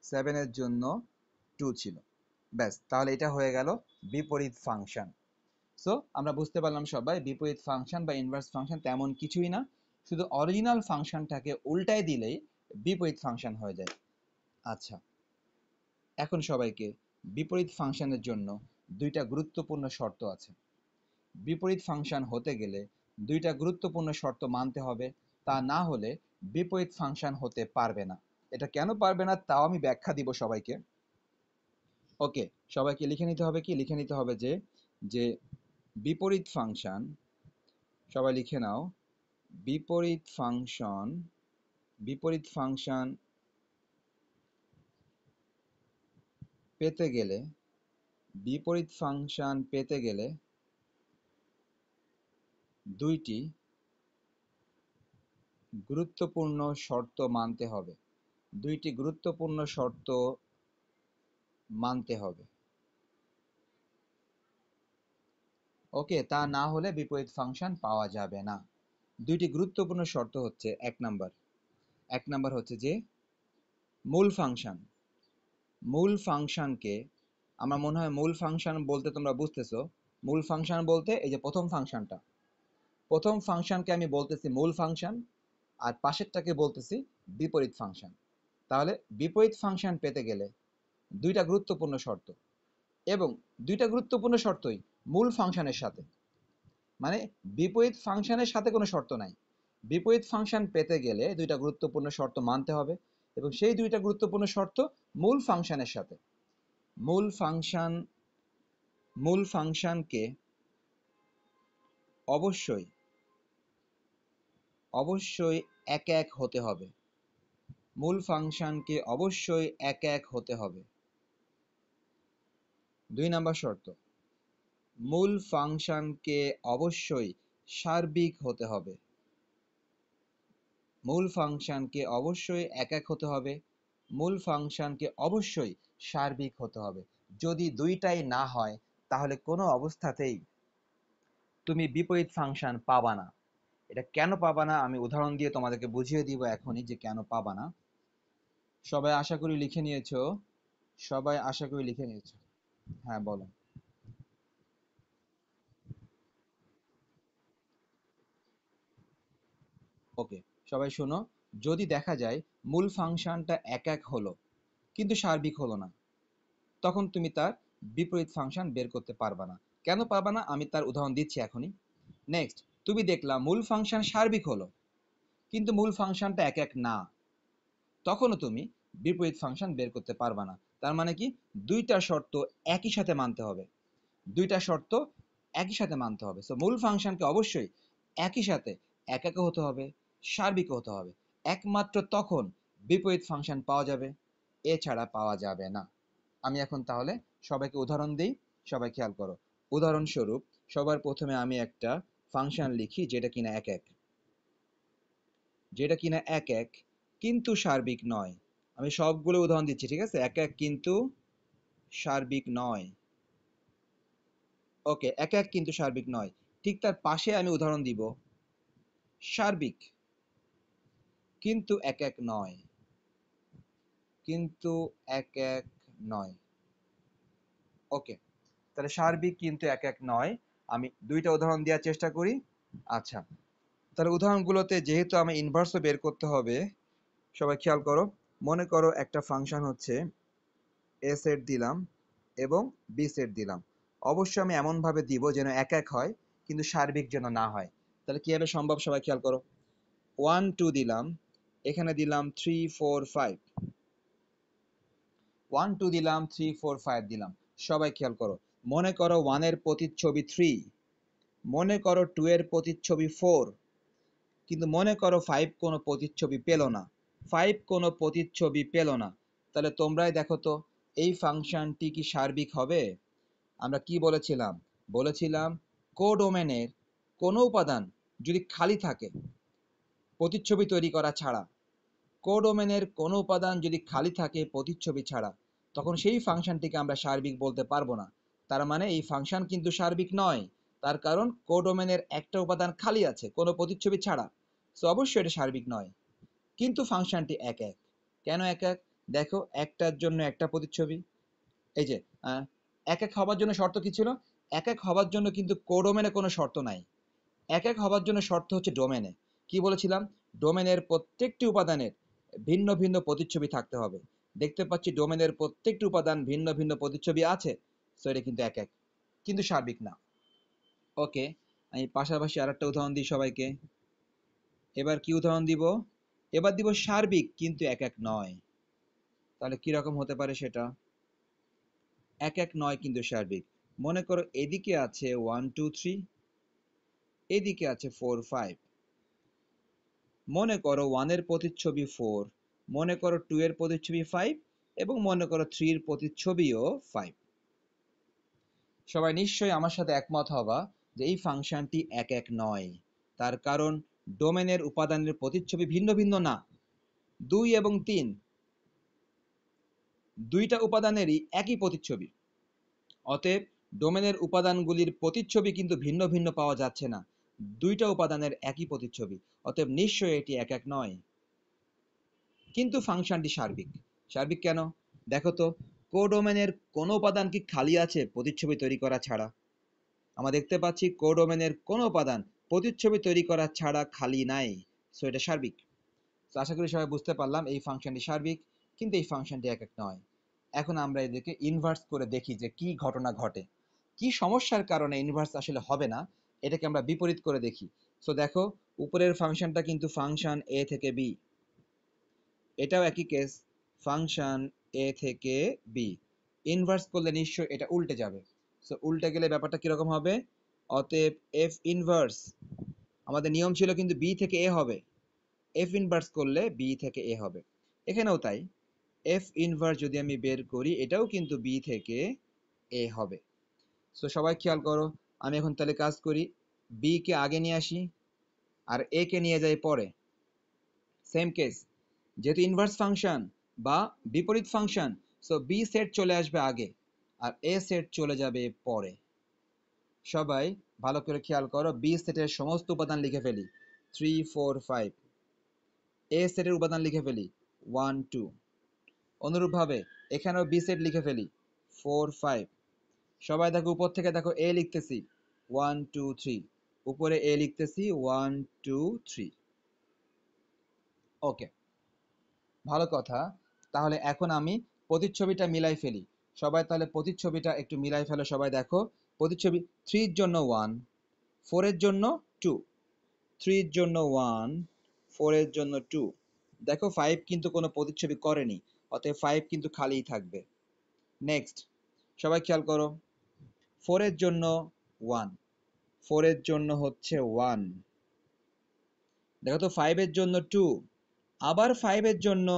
7 এর জন্য 2 ছিল। ব্যাস, তাহলে এটা হয়ে গেল বিপরীত ফাংশন। সো আমরা বুঝতে পারলাম সবাই বিপরীত ফাংশন বা ইনভার্স ফাংশন তেমন কিছুই না, শুধু অরিজিনাল ফাংশনটাকে উল্টায় দিলেই বিপরীত ফাংশন হয়ে যায়। আচ্ছা, এখন সবাইকে বিপরীত ফাংশনের জন্য দুইটা গুরুত্বপূর্ণ শর্ত আছে। বিপরীত ফাংশন হতে গেলে দুইটা গুরুত্বপূর্ণ শর্ত মানতে হবে, তা না হলে বিপরীত ফাংশন হতে পারবে না। এটা কেন পারবে না তাও আমি ব্যাখ্যা দিব সবাইকে। ওকে, সবাইকে লিখে নিতে হবে, কি লিখে নিতে হবে যে যে বিপরীত ফাংশন, সবাই লিখে নাও, বিপরীত ফাংশন, বিপরীত ফাংশন পেতে গেলে, বিপরীত ফাংশন পেতে গেলে দুইটি গুরুত্বপূর্ণ শর্ত মানতে হবে, দুইটি গুরুত্বপূর্ণ শর্ত মানতে হবে। ওকে, তা না হলে বিপরীত ফাংশন পাওয়া যাবে না। দুইটি গুরুত্বপূর্ণ শর্ত হচ্ছে, এক নাম্বার হচ্ছে যে মূল ফাংশন, মূল ফাংশনকে, আমার মনে হয় মূল ফাংশন বলতে তোমরা বুঝতেছো, মূল ফাংশন বলতে এই যে প্রথম ফাংশনটা, প্রথম ফাংশনকে আমি বলতেছি মূল ফাংশন আর পাশেরটাকে বলতেছি বিপরীত ফাংশন। তাহলে বিপরীত ফাংশন পেতে গেলে দুইটা গুরুত্বপূর্ণ শর্ত, এবং দুইটা গুরুত্বপূর্ণ শর্তই মূল ফাংশনের সাথে, মানে বিপরীত ফাংশনের সাথে কোনো শর্ত নাই। বিপরীত ফাংশন পেতে গেলে দুইটা গুরুত্বপূর্ণ শর্ত মানতে হবে, এবং সেই দুইটা গুরুত্বপূর্ণ শর্ত মূল ফাংশনের সাথে। মূল ফাংশন, মূল ফাংশনকে অবশ্যই অবশ্যই এক এক হতে হবে, মূল ফাংশনকে অবশ্যই এক এক হতে হবে। 2 নাম্বার শর্ত, মূল ফাংশনকে অবশ্যই সার্বিক হতে হবে, মূল ফাংশনকে অবশ্যই এক এক হতে হবে, মূল ফাংশনকে অবশ্যই সার্বিক হতে হবে। যদি দুইটাই না হয় তাহলে কোনো অবস্থাতেই তুমি বিপরীত ফাংশন পাবা না। এটা কেন পাবা না আমি উদাহরণ দিয়ে তোমাদেরকে বুঝিয়ে দিব এখনই যে কেন পাবা না। সবাই আশা করি লিখে নিয়েছো, সবাই আশা করি লিখে নিয়েছো। হ্যাঁ বলো। ওকে, সবাই শোনো, যদি দেখা যায় মূল ফাংশনটা এক এক হলো কিন্তু সার্বিক হলো না, তখন তুমি তার বিপরীত ফাংশন বের করতে পারবা না। কেন পারবা না আমি তার উদাহরণ দিচ্ছি এখনই। নেক্সট, তুমি দেখলা মূল ফাংশন সার্বিক হলো কিন্তু মূল ফাংশনটা এক এক না, তখনও তুমি বিপরীত ফাংশন বের করতে পারবা না। তার মানে কি, দুইটা শর্ত একই সাথে মানতে হবে, দুইটা শর্ত একই সাথে মানতে হবে। সো মূল ফাংশনকে অবশ্যই একই সাথে একাকে হতে হবে, সার্বিক হতে হবে। একমাত্র তখন বিপরীত ফাংশন পাওয়া যাবে, এছাড়া পাওয়া যাবে না। আমি এখন তাহলে সবাইকে উদাহরণ দিই, সবাই খেয়াল করো। উদাহরণস্বরূপ সবার প্রথমে আমি একটা ফাংশন লিখি যেটা কিনা এক এক কিন্তু সার্বিক নয়। আমি সবগুলো উদাহরণ দিচ্ছি, ঠিক আছে? এক এক কিন্তু সার্বিক নয়। ওকে, এক এক কিন্তু সার্বিক নয়। ঠিক তার পাশে আমি উদাহরণ দিব সার্বিক কিন্তু এক এক নয়, কিন্তু এক এক নয়। ওকে, তাহলে সার্বিক কিন্তু এক এক নয়। আমি দুইটা উদাহরণ দেওয়ার চেষ্টা করি। আচ্ছা, তাহলে উদাহরণগুলোতে যেহেতু আমি ইনভার্সও বের করতে হবে, সবাই খেয়াল করো। মনে করো একটা ফাংশন হচ্ছে এ সেট দিলাম এবং বি সেট দিলাম। অবশ্যই আমি এমনভাবে দিব যেন এক এক হয় কিন্তু সার্বিক যেন না হয়। তাহলে কিভাবে সম্ভব সবাই খেয়াল করো। 1 2 দিলাম, এখানে দিলাম 3 4 5, 1 2 দিলাম 3 4 5 দিলাম। সবাই খেয়াল করো, মনে করো 1 এর প্রতিচ্ছবি 3, মনে করো 2 এর প্রতিচ্ছবি 4, কিন্তু মনে করো 5 কোনো প্রতিচ্ছবি পেল না, 5 কোনো প্রতিচ্ছবি পেল না। তাহলে তোমরাই দেখো তো এই ফাংশনটি কি সার্বিক হবে? আমরা কি বলেছিলাম? বলেছিলাম কোডোমেনের কোনো উপাদান যদি খালি থাকে প্রতিচ্ছবি তৈরি করা ছাড়া, কোডোমেনের কোনো উপাদান যদি খালি থাকে প্রতিচ্ছবি ছাড়া, তখন সেই ফাংশনটিকে আমরা সার্বিক বলতে পারবো না। তার মানে এই ফাংশন কিন্তু সার্বিক নয়, তার কারণ কোডোমেনের একটা উপাদান খালি আছে কোনো প্রতিচ্ছবি ছাড়া। সো অবশ্যই এটা সার্বিক নয়। কিন্তু ফাংশনটি এক এক। কেন এক এক? দেখো, একটার জন্য একটা প্রতিচ্ছবি। এই যে এক এক হবার জন্য শর্ত কি ছিল? এক এক হবার জন্য কিন্তু কোডোমেনে কোনো শর্ত নাই। এক এক হবার জন্য শর্ত হচ্ছে ডোমেনে। কি বলেছিলাম? ডোমেনের প্রত্যেকটি উপাদানের ভিন্ন ভিন্ন প্রতিচ্ছবি থাকতে হবে। দেখতে পাচ্ছি ডোমেনের প্রত্যেকটি উপাদান ভিন্ন ভিন্ন প্রতিচ্ছবি আছে, সো এটা কিন্তু এক এক, কিন্তু সার্বিক না। ওকে, আমি পাশাপাশি আরেকটা উদাহরণ দিই সবাইকে। এবার কি উদাহরণ দিব? এবার দিব সার্বিক কিন্তু এক এক নয়। তাহলে কি রকম হতে পারে সেটা? এক এক নয় কিন্তু সার্বিক। মনে করো এদিকে আছে 1 2 3, এদিকে আছে 4 5। মনে করো 1 এর প্রতিচ্ছবি 4, মনে করো 2 এর প্রতিচ্ছবি 5 এবং মনে করো 3 এর প্রতিচ্ছবিও 5। সবাই নিশ্চয়ই আমার সাথে একমত হবা যে এই ফাংশনটি এক এক নয়। তার কারণ ডোমেনের উপাদানের প্রতিচ্ছবি ভিন্ন ভিন্ন না। 2 এবং 3 দুইটা উপাদানেরই একই প্রতিচ্ছবি। অতএব ডোমেনের উপাদানগুলির প্রতিচ্ছবি কিন্তু ভিন্ন ভিন্ন পাওয়া যাচ্ছে না, দুইটা উপাদানের একই প্রতিচ্ছবি। অতএব নিশ্চয়ই এটি এক এক নয়। কিন্তু ফাংশনটি সার্বিক। সার্বিক কেন? দেখো তো, কোডোমেনের কোনো উপাদান কি খালি আছে প্রতিচ্ছবি তৈরি করা ছাড়া? আমরা দেখতে পাচ্ছি কোডোমেনের কোনো উপাদান প্রতিচ্ছবি তৈরি করা ছাড়া খালি নাই। সো এটা সার্বিক। তো আশা করি সবাই বুঝতে পারলাম এই ফাংশনটি সার্বিক, কিন্তু এই ফাংশনটি এক এক নয়। এখন আমরা এদেরকে ইনভার্স করে দেখি যে কি ঘটনা ঘটে, কি সমস্যার কারণে ইনভার্স আসলে হবে না, এটাকে আমরা বিপরীত করে দেখি। সো দেখো, উপরের ফাংশনটা কিন্তু ফাংশন এ থেকে বি, এটাও একই কেস, ফাংশন এ থেকে বি। ইনভার্স করলে নিশ্চয়ই এটা উল্টে যাবে। সো উল্টে গেলে ব্যাপারটা কিরকম হবে? অতএব এফ ইনভার্স, আমাদের নিয়ম ছিল কিন্তু বি থেকে এ হবে, এফ ইনভার্স করলে বি থেকে এ হবে। এখানেও তাই, এফ ইনভার্স যদি আমি বের করি এটাও কিন্তু বি থেকে এ হবে। সো সবাই খেয়াল করো, আমি এখন তাহলে কাজ করি, বি কে আগে নিয়ে আসি আর এ কে নিয়ে যাই পরে। সেম কেস, যেহেতু ইনভার্স ফাংশন বা বিপরীত ফাংশন, সো বি সেট চলে আসবে আগে আর এ সেট চলে যাবে পরে। সবাই ভালো করে খেয়াল করো, বি সেটের সমস্ত উপাদান লিখে ফেলি 3 4 5, এ সেটের উপাদান লিখে ফেলি 1 2। অনুরূপভাবে এখানেও বি সেট লিখে ফেলি 4 5। সবাই দেখো, উপর থেকে দেখো এ লিখতেছি 1 2 3, উপরে এ লিখতেছি 1 2 3। ওকে, ভালো কথা। তাহলে এখন আমি প্রতিচ্ছবিটা মিলাই ফেলি। সবাই তাহলে প্রতিচ্ছবিটা একটু মিলাই ফেলো। সবাই দেখো, প্রতিচ্ছবি 3 এর জন্য 1, 4 এর জন্য 2, 3 এর জন্য 1, 4 এর জন্য 2। দেখো 5 কিন্তু কোনো প্রতিচ্ছবি করেনি, অতএব 5 কিন্তু খালিই থাকবে। নেক্সট, সবাই খেয়াল করো, 4 এর জন্য 1, 4 এর জন্য হচ্ছে 1। দেখো তো 5 এর জন্য 2, আবার 5 এর জন্য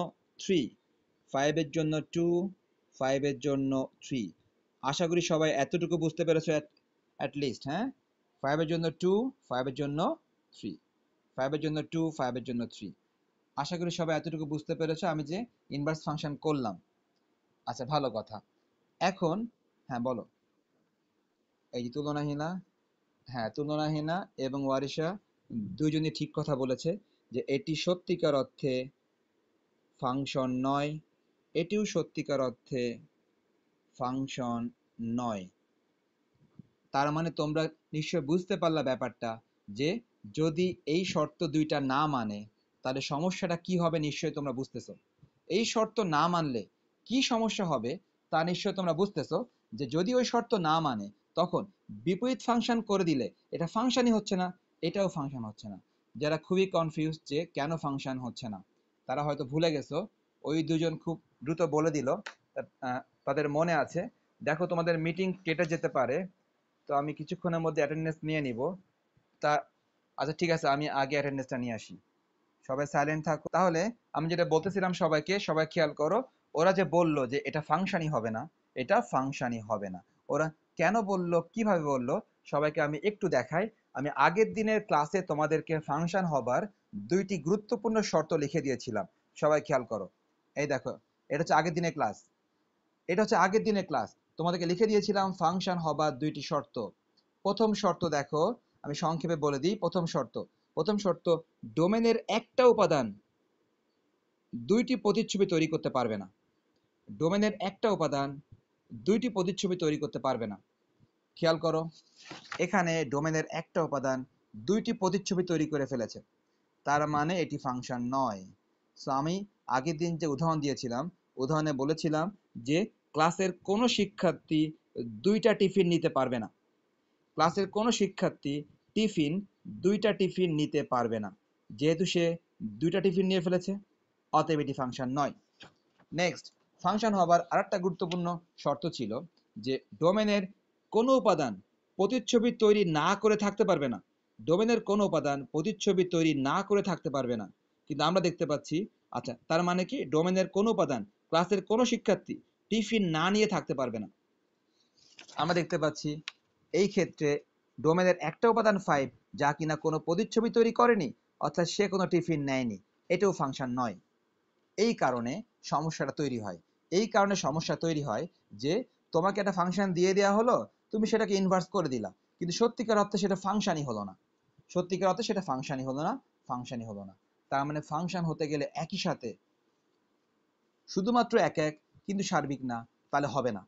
3, 5 এর জন্য 2, 5 এর জন্য 3। আশা করি সবাই এতটুকু বুঝতে পেরেছো অ্যাট লিস্ট, হ্যাঁ? 5 এর জন্য 2, 5 এর জন্য 3, 5 এর জন্য 2, 5 এর জন্য 3। আশা করি সবাই এতটুকু বুঝতে পেরেছো আমি যে ইনভার্স ফাংশন করলাম। আচ্ছা, ভালো কথা। এখন হ্যাঁ বলো। এই যে তুলনাহীনা, হ্যাঁ তুলনাহীনা এবং ওয়ারিশা দুইজনই ঠিক কথা বলেছে যে এটি সত্যিকার অর্থে ফাংশন নয়, এটিও সত্যিকার অর্থে ফাংশন নয়। তার মানে তোমরা নিশ্চয় বুঝতে পারলা ব্যাপারটা, যে যদি এই শর্ত দুইটা না মানে তাহলে সমস্যাটা কি হবে নিশ্চয়ই তোমরা বুঝতেছো। এই শর্ত না মানলে কি সমস্যা হবে তা নিশ্চয় তোমরা বুঝতেছো, যে যদি ওই শর্ত না মানে তখন বিপরীত ফাংশন করে দিলে এটা ফাংশনই হচ্ছে না, এটাও ফাংশন হচ্ছে না। যারা খুবই কনফিউজ যে কেন ফাংশন হচ্ছে না, তারা হয়তো ভুলে গেছো। ওই দুজন খুব দ্রুত বলে দিল, তাদের মনে আছে। দেখো তোমাদের মিটিং কেটে যেতে পারে, তো আমি কিছুক্ষণের মধ্যে অ্যাটেন্ডেন্স নিয়ে নিব। তা আচ্ছা ঠিক আছে, আমি আগে অ্যাটেন্ডেন্সটা নিয়ে আসি। সবাই সাইলেন্ট থাকো। তাহলে আমি যেটা বলতেছিলাম, সবাইকে, সবাই খেয়াল করো। ওরা যে বলল যে এটা ফাংশনই হবে না, এটা ফাংশনই হবে না, ওরা কেন বলল, কিভাবে বলল, সবাইকে আমি একটু দেখাই। আমি আগের দিনের ক্লাসে তোমাদেরকে ফাংশন হবার দুইটি গুরুত্বপূর্ণ শর্ত লিখে দিয়েছিলাম। সবাই খেয়াল করো। এই দেখো, এটা হচ্ছে আগের দিনের ক্লাস, এটা হচ্ছে আগের দিনের ক্লাস। তোমাদেরকে লিখে দিয়েছিলাম ফাংশন হবার দুইটি শর্ত। প্রথম শর্ত দেখো, আমি সংক্ষেপে বলে দিই। প্রথম শর্ত, ডোমেনের একটা উপাদান দুইটি প্রতিচ্ছবি তৈরি করতে পারবে না। ডোমেনের একটা উপাদান দুইটি প্রতিচ্ছবি তৈরি করতে পারবে না। খেয়াল করো, এখানে ডোমেনের একটা উপাদান দুইটি প্রতিচ্ছবি তৈরি করে ফেলেছে, তার মানে এটি ফাংশন নয়। সো আমি আগের দিন যে উদাহরণ দিয়েছিলাম, উদাহরণে বলেছিলাম যে ক্লাসের কোনো শিক্ষার্থী দুইটা টিফিন নিতে পারবে না। ক্লাসের কোনো শিক্ষার্থী টিফিন দুইটা টিফিন নিতে পারবে না। যেহেতু সে দুইটা টিফিন নিয়ে ফেলেছে, অতএব এটি ফাংশন নয়। নেক্সট, ফাংশন হবার আরেকটা গুরুত্বপূর্ণ শর্ত ছিল যে ডোমেনের কোনো উপাদান প্রতিচ্ছবি তৈরি না করে থাকতে পারবে না। ডোমেনের কোনো উপাদান প্রতিচ্ছবি তৈরি না করে থাকতে পারবে না। কিন্তু আমরা দেখতে পাচ্ছি, আচ্ছা তার মানে কি, ডোমেনের কোনো উপাদান ক্লাসের কোনো শিক্ষার্থী টিফিন না নিয়ে থাকতে পারবে না। আমরা দেখতে পাচ্ছি এই ক্ষেত্রে ডোমেনের একটা উপাদান 5, যা কিনা কোনো প্রতিচ্ছবি তৈরি করেনি, অর্থাৎ সে কোনো টিফিন নেয়নি, এটাও ফাংশন নয়। এই কারণে সমস্যাটা তৈরি হয়। এই কারণে সমস্যা তৈরি হয় যে তোমাকে একটা ফাংশন দিয়ে দেওয়া হলো, তুমি সেটাকে ইনভার্স করে দিলা, কিন্তু সত্যিকার অর্থে সেটা ফাংশনই হলো না। সত্যিকার অর্থে সেটা ফাংশনই হলো না, ফাংশনই হলো না। তার মানে ফাংশন হতে গেলে একই সাথে শুধুমাত্র এক এক, কিন্তু সার্বিক না, তাহলে হবে না।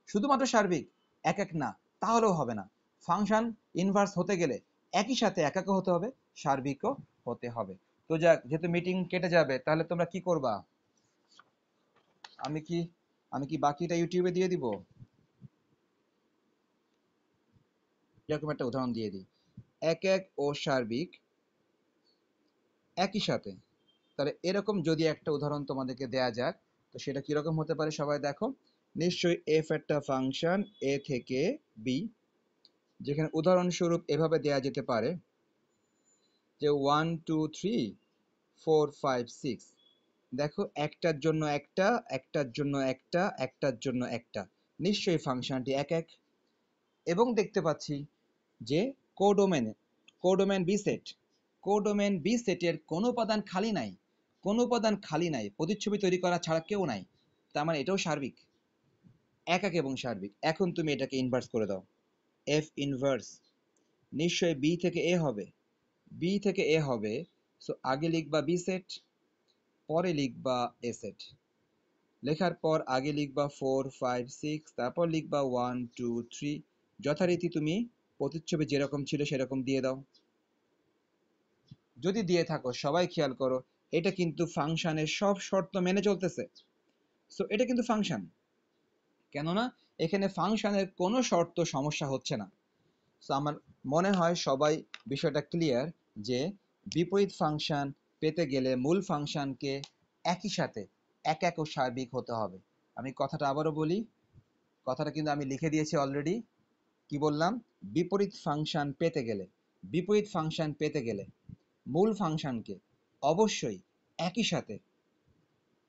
শুধুমাত্র সার্বিক, এক এক না, তাহলেও হবে না। ফাংশন ইনভার্স হতে গেলে একই সাথে একাকও হতে হবে, সার্বিকও হতে হবে। তো যাক, যেহেতু মিটিং কেটে যাবে, তাহলে তোমরা কি করবা? আমি কি আমি কি বাকিটা ইউটিউবে দিয়ে দিব? এরকম একটা উদাহরণ দিয়ে দিই, এক এক ও সার্বিক একই সাথে। তাহলে এরকম যদি একটা উদাহরণ তোমাদেরকে দেয়া যাক, তো সেটা কিরকম হতে পারে সবাই দেখো। নিশ্চয়ই এফ একটা ফাংশন এ থেকে বি, যেখানে উদাহরণস্বরূপ এভাবে দেয়া যেতে পারে যে 1 2 3 4 5 6। দেখো, একটার জন্য একটা, একটার জন্য একটা, একটার জন্য একটা, নিশ্চয়ই ফাংশনটি এক এক। এবং দেখতে পাচ্ছি যে codomain codomain B set, codomain B সেটের কোনো উপাদান খালি নাই, কোনো উপাদান খালি নাই, প্রতিচ্ছবি তৈরি করা ছাড়া কেউ নাই। তার মানে এটাও সার্বিক, একাক এবং সার্বিক। এখন তুমি এটাকে ইনভার্স করে দাও, এফ ইনভার্স নিশ্চয়ই বি থেকে এ হবে, বি থেকে এ হবে। সো আগে লিখবা বি সেট, পরে লিখবা এ সেট। লেখার পর আগে লিখবা 4 5 6, তারপর লিখবা 1 2 3। যথারীতি তুমি প্রতিচ্ছবি যেরকম ছিল সেরকম দিয়ে দাও। যদি দিয়ে থাকো, সবাই খেয়াল করো, এটা কিন্তু ফাংশনের সব শর্ত মেনে চলতেছে। সো এটা কিন্তু ফাংশন, কেননা এখানে ফাংশনের কোনো শর্ত সমস্যা হচ্ছে না। সো আমার মনে হয় সবাই বিষয়টা ক্লিয়ার, যে বিপরীত ফাংশন পেতে গেলে মূল ফাংশনকে একই সাথে এক এক ও সার্বিক হতে হবে। আমি কথাটা আবারও বলি, কথাটা কিন্তু আমি লিখে দিয়েছি অলরেডি। কি বললাম? বিপরীত ফাংশন পেতে গেলে মূল ফাংশনকে অবশ্যই একই সাথে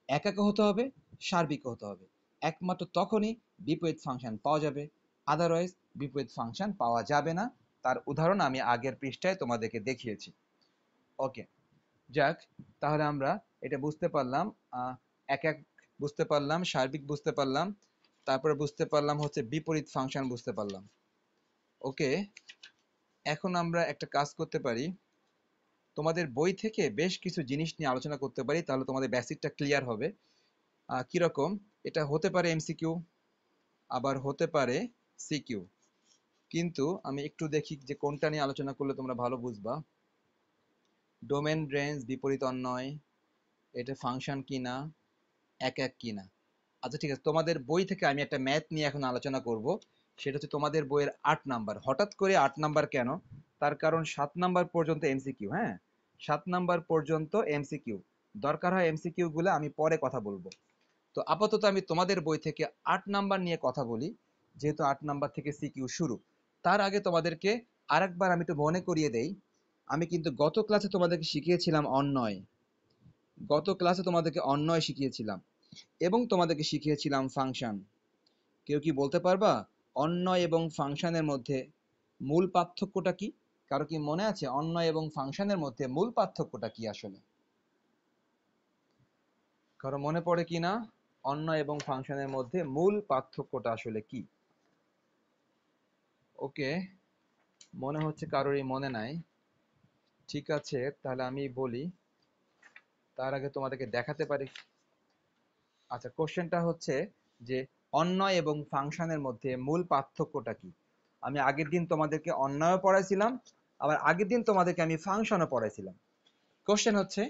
একাকও হতে হবে, সার্বিকও হতে হবে। একমাত্র তখনই বিপরীত ফাংশন পাওয়া যাবে, আদারওয়াইজ বিপরীত ফাংশন পাওয়া যাবে না। তার উদাহরণ আমি আগের পৃষ্ঠায় তোমাদেরকে দেখিয়েছি। ওকে, যাক, তাহলে আমরা এটা বুঝতে পারলাম, এক এক বুঝতে পারলাম, সার্বিক বুঝতে পারলাম, তারপরে বুঝতে পারলাম হচ্ছে বিপরীত ফাংশন বুঝতে পারলাম। ওকে, এখন আমরা একটা কাজ করতে পারি, তোমাদের বই থেকে বেশ কিছু জিনিস নিয়ে আলোচনা করতে পারি, তাহলে তোমাদের বেসিকটা ক্লিয়ার হবে। কিরকম? এটা হতে পারে এমসিকিউ, আবার হতে পারে সিকিউ, কিন্তু আমি একটু দেখি যে কোনটা নিয়ে আলোচনা করলে তোমরা ভালো বুঝবা। ডোমেন রেঞ্জ, বিপরীত অন্বয়, এটা ফাংশন কিনা, এক এক কিনা। আচ্ছা ঠিক আছে, তোমাদের বই থেকে আমি একটা ম্যাথ নিয়ে এখন আলোচনা করব। সেটা হচ্ছে তোমাদের বইয়ের 8 নাম্বার। হঠাৎ করে 8 নাম্বার কেন? তার কারণ 7 নাম্বার পর্যন্ত এমসিকিউ। হ্যাঁ, 7 নাম্বার পর্যন্ত এমসিকিউ। দরকার হয় এমসিকিউ গুলো আমি পরে কথা বলবো। তো আপাতত আমি তোমাদের বই থেকে 8 নাম্বার নিয়ে কথা বলি, যেহেতু 8 নাম্বার থেকে সিকিউ শুরু। তার আগে তোমাদেরকে আরেকবার আমি একটু মনে করিয়ে দেই, আমি কিন্তু গত ক্লাসে তোমাদেরকে শিখিয়েছিলাম অন্বয়। গত ক্লাসে তোমাদেরকে অন্বয় শিখিয়েছিলাম এবং তোমাদেরকে শিখিয়েছিলাম ফাংশন। কেউ কি বলতে পারবা অন্বয় এবং ফাংশনের মধ্যে মূল পার্থক্যটা কি? কারো কি মনে আছে অন্বয় এবং ফাংশনের মধ্যে মূল পার্থক্যটা কি আসলে? কারো মনে পড়ে কি না অন্বয় এবং ফাংশনের মধ্যে মূল পার্থক্যটা আসলে কি? ওকে, মনে হচ্ছে কারোরই মনে নাই। ঠিক আছে, তাহলে আমি বলি, তার আগে তোমাদেরকে দেখাতে পারি। আচ্ছা, কোশ্চেনটা হচ্ছে যে অন্বয় এবং ফাংশনের মধ্যে মূল পার্থক্যটা কি? আমি আগের দিন তোমাদেরকে অন্বয় পড়াইছিলাম, আবার আগের দিন তোমাদেরকে আমি ফাংশনও পড়াইছিলাম। কোশ্চেন হচ্ছে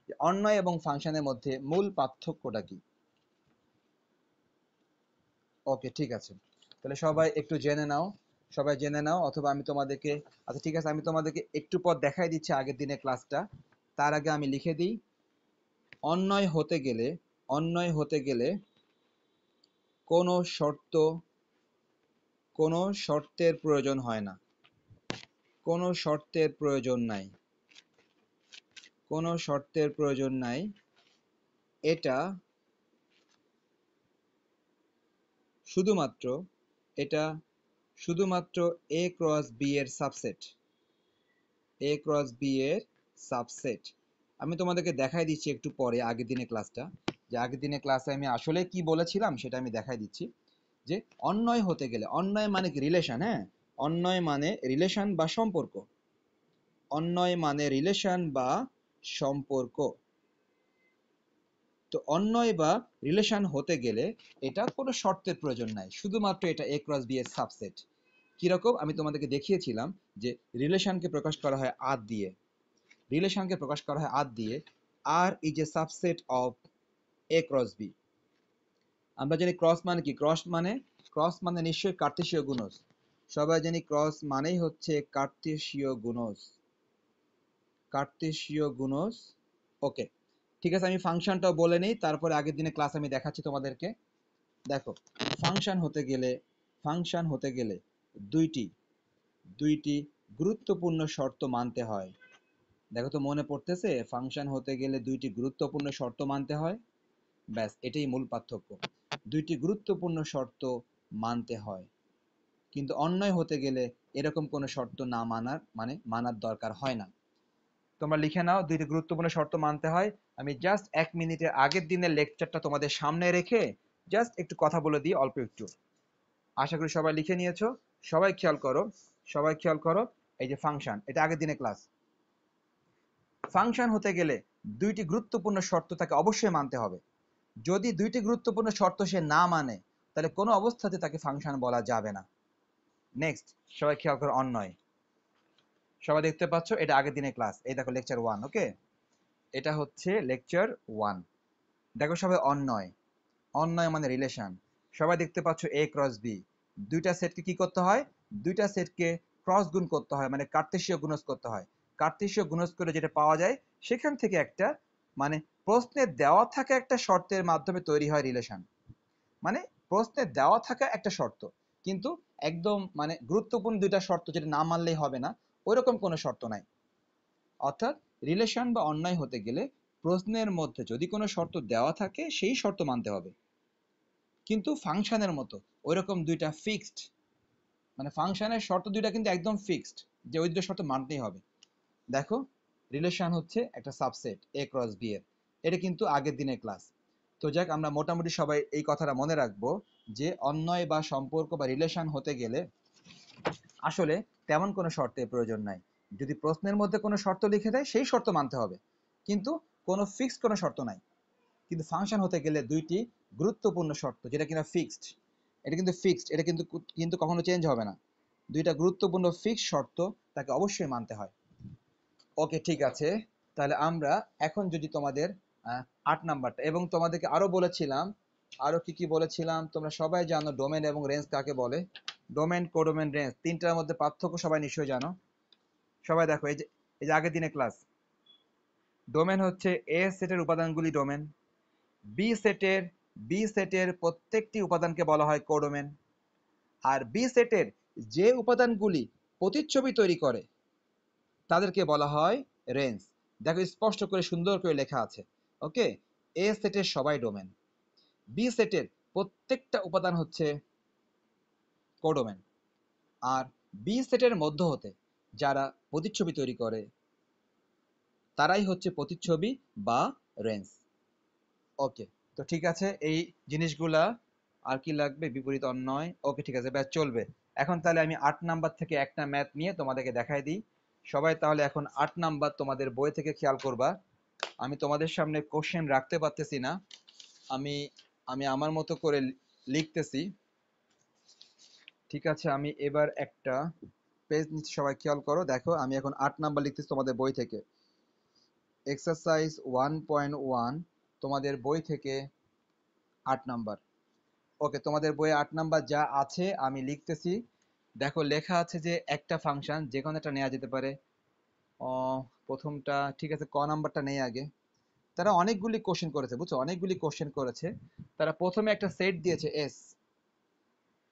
যে অন্বয় এবং ফাংশনের মধ্যে মূল পার্থক্যটা কি? ওকে, ঠিক আছে, তাহলে সবাই একটু জেনে নাও, সবাই জেনে নাও, অথবা আমি তোমাদেরকে, আচ্ছা ঠিক আছে, আমি তোমাদেরকে একটু পর দেখাই দিচ্ছি আগের দিনের ক্লাসটা। তার আগে আমি লিখে দিই, অন্বয় হতে গেলে, অন্বয় হতে গেলে কোনো শর্ত, কোনো শর্তের প্রয়োজন হয় না, কোনো শর্তের প্রয়োজন নাই, কোনো শর্তের প্রয়োজন নাই। এটা শুধুমাত্র, এটা শুধুমাত্র এ ক্রস বি এর সাবসেট, এ ক্রস বি এর সাবসেট। আমি তোমাদেরকে দেখাই দিচ্ছি একটু পরে আগের দিনের ক্লাসটা, যে আগের দিনের ক্লাসে আমি আসলে কি বলেছিলাম সেটা আমি দেখাই দিচ্ছি। যে অন্বয় হতে গেলে, অন্বয় মানে কি? রিলেশন। হ্যাঁ, অন্বয় মানে রিলেশন বা সম্পর্ক, অন্বয় মানে রিলেশন বা সম্পর্ক। তো অন্বয় বা রিলেশন হতে গেলে এটা কোনো শর্তের প্রয়োজন নাই, শুধুমাত্র এটা এ ক্রস বি এর সাবসেট। কিরকম? আমি তোমাদেরকে দেখিয়েছিলাম যে রিলেশনকে প্রকাশ করা হয় আর দিয়ে, রিলেশনকে প্রকাশ করা হয় আর দিয়ে, R is a subset of A cross B. আমরা জানি ক্রস মানে কি? ক্রস মানে, ক্রস মানে নিশ্চয়ই কার্তেশীয় গুণজ। সবাই জানি ক্রস মানেই হচ্ছে কার্তেশীয় গুণজ, কার্তেশীয় গুণজ। ওকে, ঠিক আছে, আমি ফাংশনটাও বলে নেই, তারপরে আগের দিনে ক্লাস আমি দেখাচ্ছি তোমাদেরকে। দেখো, ফাংশন হতে গেলে, ফাংশন হতে গেলে দুইটি, দুইটি গুরুত্বপূর্ণ শর্ত মানতে হয়। দেখো তো মনে পড়তেছে? ফাংশন হতে গেলে দুইটি গুরুত্বপূর্ণ শর্ত মানতে হয়। ব্যাস, এটাই মূল পার্থক্য, দুইটি গুরুত্বপূর্ণ শর্ত মানতে হয়। কিন্তু অন্যয় হতে গেলে এরকম কোনো শর্ত না মানার, মানে মানার দরকার হয় না। তোমরা লিখে নাও, দুইটি গুরুত্বপূর্ণ শর্ত মানতে হয়। আমি জাস্ট 1 মিনিটের আগের দিনের লেকচারটা তোমাদের সামনে রেখে জাস্ট একটু কথা বলে দিই, অল্প একটু। আশা করি সবাই লিখে নিয়েছো। সবাই খেয়াল করো, সবাই খেয়াল করো। এই যে ফাংশন, এটা আগের দিনের ক্লাস। ফাংশন হতে গেলে দুইটি গুরুত্বপূর্ণ শর্ত তাকে অবশ্যই মানতে হবে। যদি দুইটি গুরুত্বপূর্ণ শর্ত সে না মানে, তাহলে কোনো অবস্থাতে তাকে ফাংশন বলা যাবে না। নেক্সট, সবাই খেয়াল করো অন্যয়। সবাই দেখতে পাচ্ছ এটা আগের দিনের ক্লাস, এই দেখো লেকচার 1। ওকে, এটা হচ্ছে লেকচার 1। দেখো সবাই অন্যয়, অন্যয় মানে রিলেশন। সবাই দেখতে পাচ্ছ এ ক্রস বি, দুইটা সেটকে কি করতে হয়? দুইটা সেটকে ক্রস গুণ করতে হয়, মানে কার্তেশীয় গুণজ করতে হয়। কার্তেশীয় গুণজ করে যেটা পাওয়া যায় সেখান থেকে একটা, মানে প্রশ্নে দেওয়া থাকা একটা শর্তের মাধ্যমে তৈরি হয় রিলেশন। মানে প্রশ্নে দেওয়া থাকা একটা শর্ত, কিন্তু একদম মানে গুরুত্বপূর্ণ দুইটা শর্ত যেটা না মানলেই হবে না, ওইরকম কোনো শর্ত নাই। অর্থাৎ রিলেশন বা অন্যায় হতে গেলে প্রশ্নের মধ্যে যদি কোনো শর্ত দেওয়া থাকে সেই শর্ত মানতে হবে। কিন্তু ফাংশনের মতো ওইরকম দুইটা ফিক্সড, মানে ফাংশনের শর্ত দুইটা কিন্তু একদম ফিক্সড, যে ওই দুটো শর্ত মানতেই হবে। দেখো, রিলেশন হচ্ছে একটা সাবসেট এ ক্রস বি এর, এটা কিন্তু আগের দিনের ক্লাস। তো যাক, আমরা মোটামুটি সবাই এই কথাটা মনে রাখবো যে অন্যয় বা সম্পর্ক বা রিলেশন হতে গেলে আসলে তেমন কোনো শর্তের প্রয়োজন নাই। যদি প্রশ্নের মধ্যে কোনো শর্ত লিখে দেয় সেই শর্ত মানতে হবে, কিন্তু কোনো ফিক্সড কোনো শর্ত নাই। কিন্তু ফাংশন হতে গেলে দুইটি গুরুত্বপূর্ণ শর্ত, যেটা কিনা ফিক্সড, এটা কিন্তু ফিক্সড, এটা কিন্তু কিন্তু কখনো চেঞ্জ হবে না। দুইটা গুরুত্বপূর্ণ ফিক্সড শর্ত তাকে অবশ্যই মানতে হয়। ওকে, ঠিক আছে। তাহলে আমরা এখন যদি তোমাদের 8 নাম্বারটা, এবং তোমাদেরকে আরো বলেছিলাম, আরো কি কি বলেছিলাম তোমরা সবাই জানো, ডোমেন এবং রেঞ্জ কাকে বলে। ডোমেন, কোডোমেন, রেঞ্জ, তিনটার মধ্যে পার্থক্য সবাই নিশ্চয়ই জানো। সবাই দেখো, এই যে আগের দিনের ক্লাস। ডোমেন হচ্ছে এ সেটের উপাদানগুলি ডোমেন, বি সেটের প্রত্যেকটি উপাদানকে বলা হয় কোডোমেন, আর বি সেটের যে উপাদানগুলি প্রতিচ্ছবি তৈরি করে তাদেরকে বলা হয় রেঞ্জ। দেখো, স্পষ্ট করে সুন্দর করে লেখা আছে। ওকে, এ সেটের সবাই ডোমেন, বি সেটের প্রত্যেকটা উপাদান হচ্ছে কোডোমেন, আর বি সেটের মধ্য হতে যারা প্রতিচ্ছবি তৈরি করে তারাই হচ্ছে প্রতিচ্ছবি বা রেঞ্জ। ওকে, তো ঠিক আছে, এই জিনিসগুলা আর কি লাগবে, বিপরীত অন্যয়। ওকে, ঠিক আছে, ব্যাস চলবে। এখন তাহলে আমি 8 নাম্বার থেকে একটা ম্যাথ নিয়ে তোমাদেরকে দেখাই দিই। সবাই তাহলে এখন 8 নাম্বার তোমাদের বই থেকে খেয়াল করবা। আমি তোমাদের সামনে কোশ্চেন রাখতে পারতেছি না, আমি আমি আমার মতো করে লিখতেছি। ঠিক আছে, আমি এবার একটা পেজ নিচ্ছি, সবাই খেয়াল করো। দেখো, আমি এখন 8 নাম্বার লিখতেছি তোমাদের বই থেকে, এক্সারসাইজ 1.1, তোমাদের বই থেকে 8 নাম্বার। ওকে, তোমাদের বইয়ে 8 নাম্বার যা আছে আমি লিখতেছি। দেখো, লেখা আছে যে একটা ফাংশন যে কোনো একটা নেওয়া যেতে পারে। প্রথমটা ঠিক আছে, ক নাম্বারটা নেই আগে। তারা অনেকগুলি কোশ্চেন করেছে, বুঝছো, অনেকগুলি কোশ্চেন করেছে। তারা প্রথমে একটা সেট দিয়েছে এস,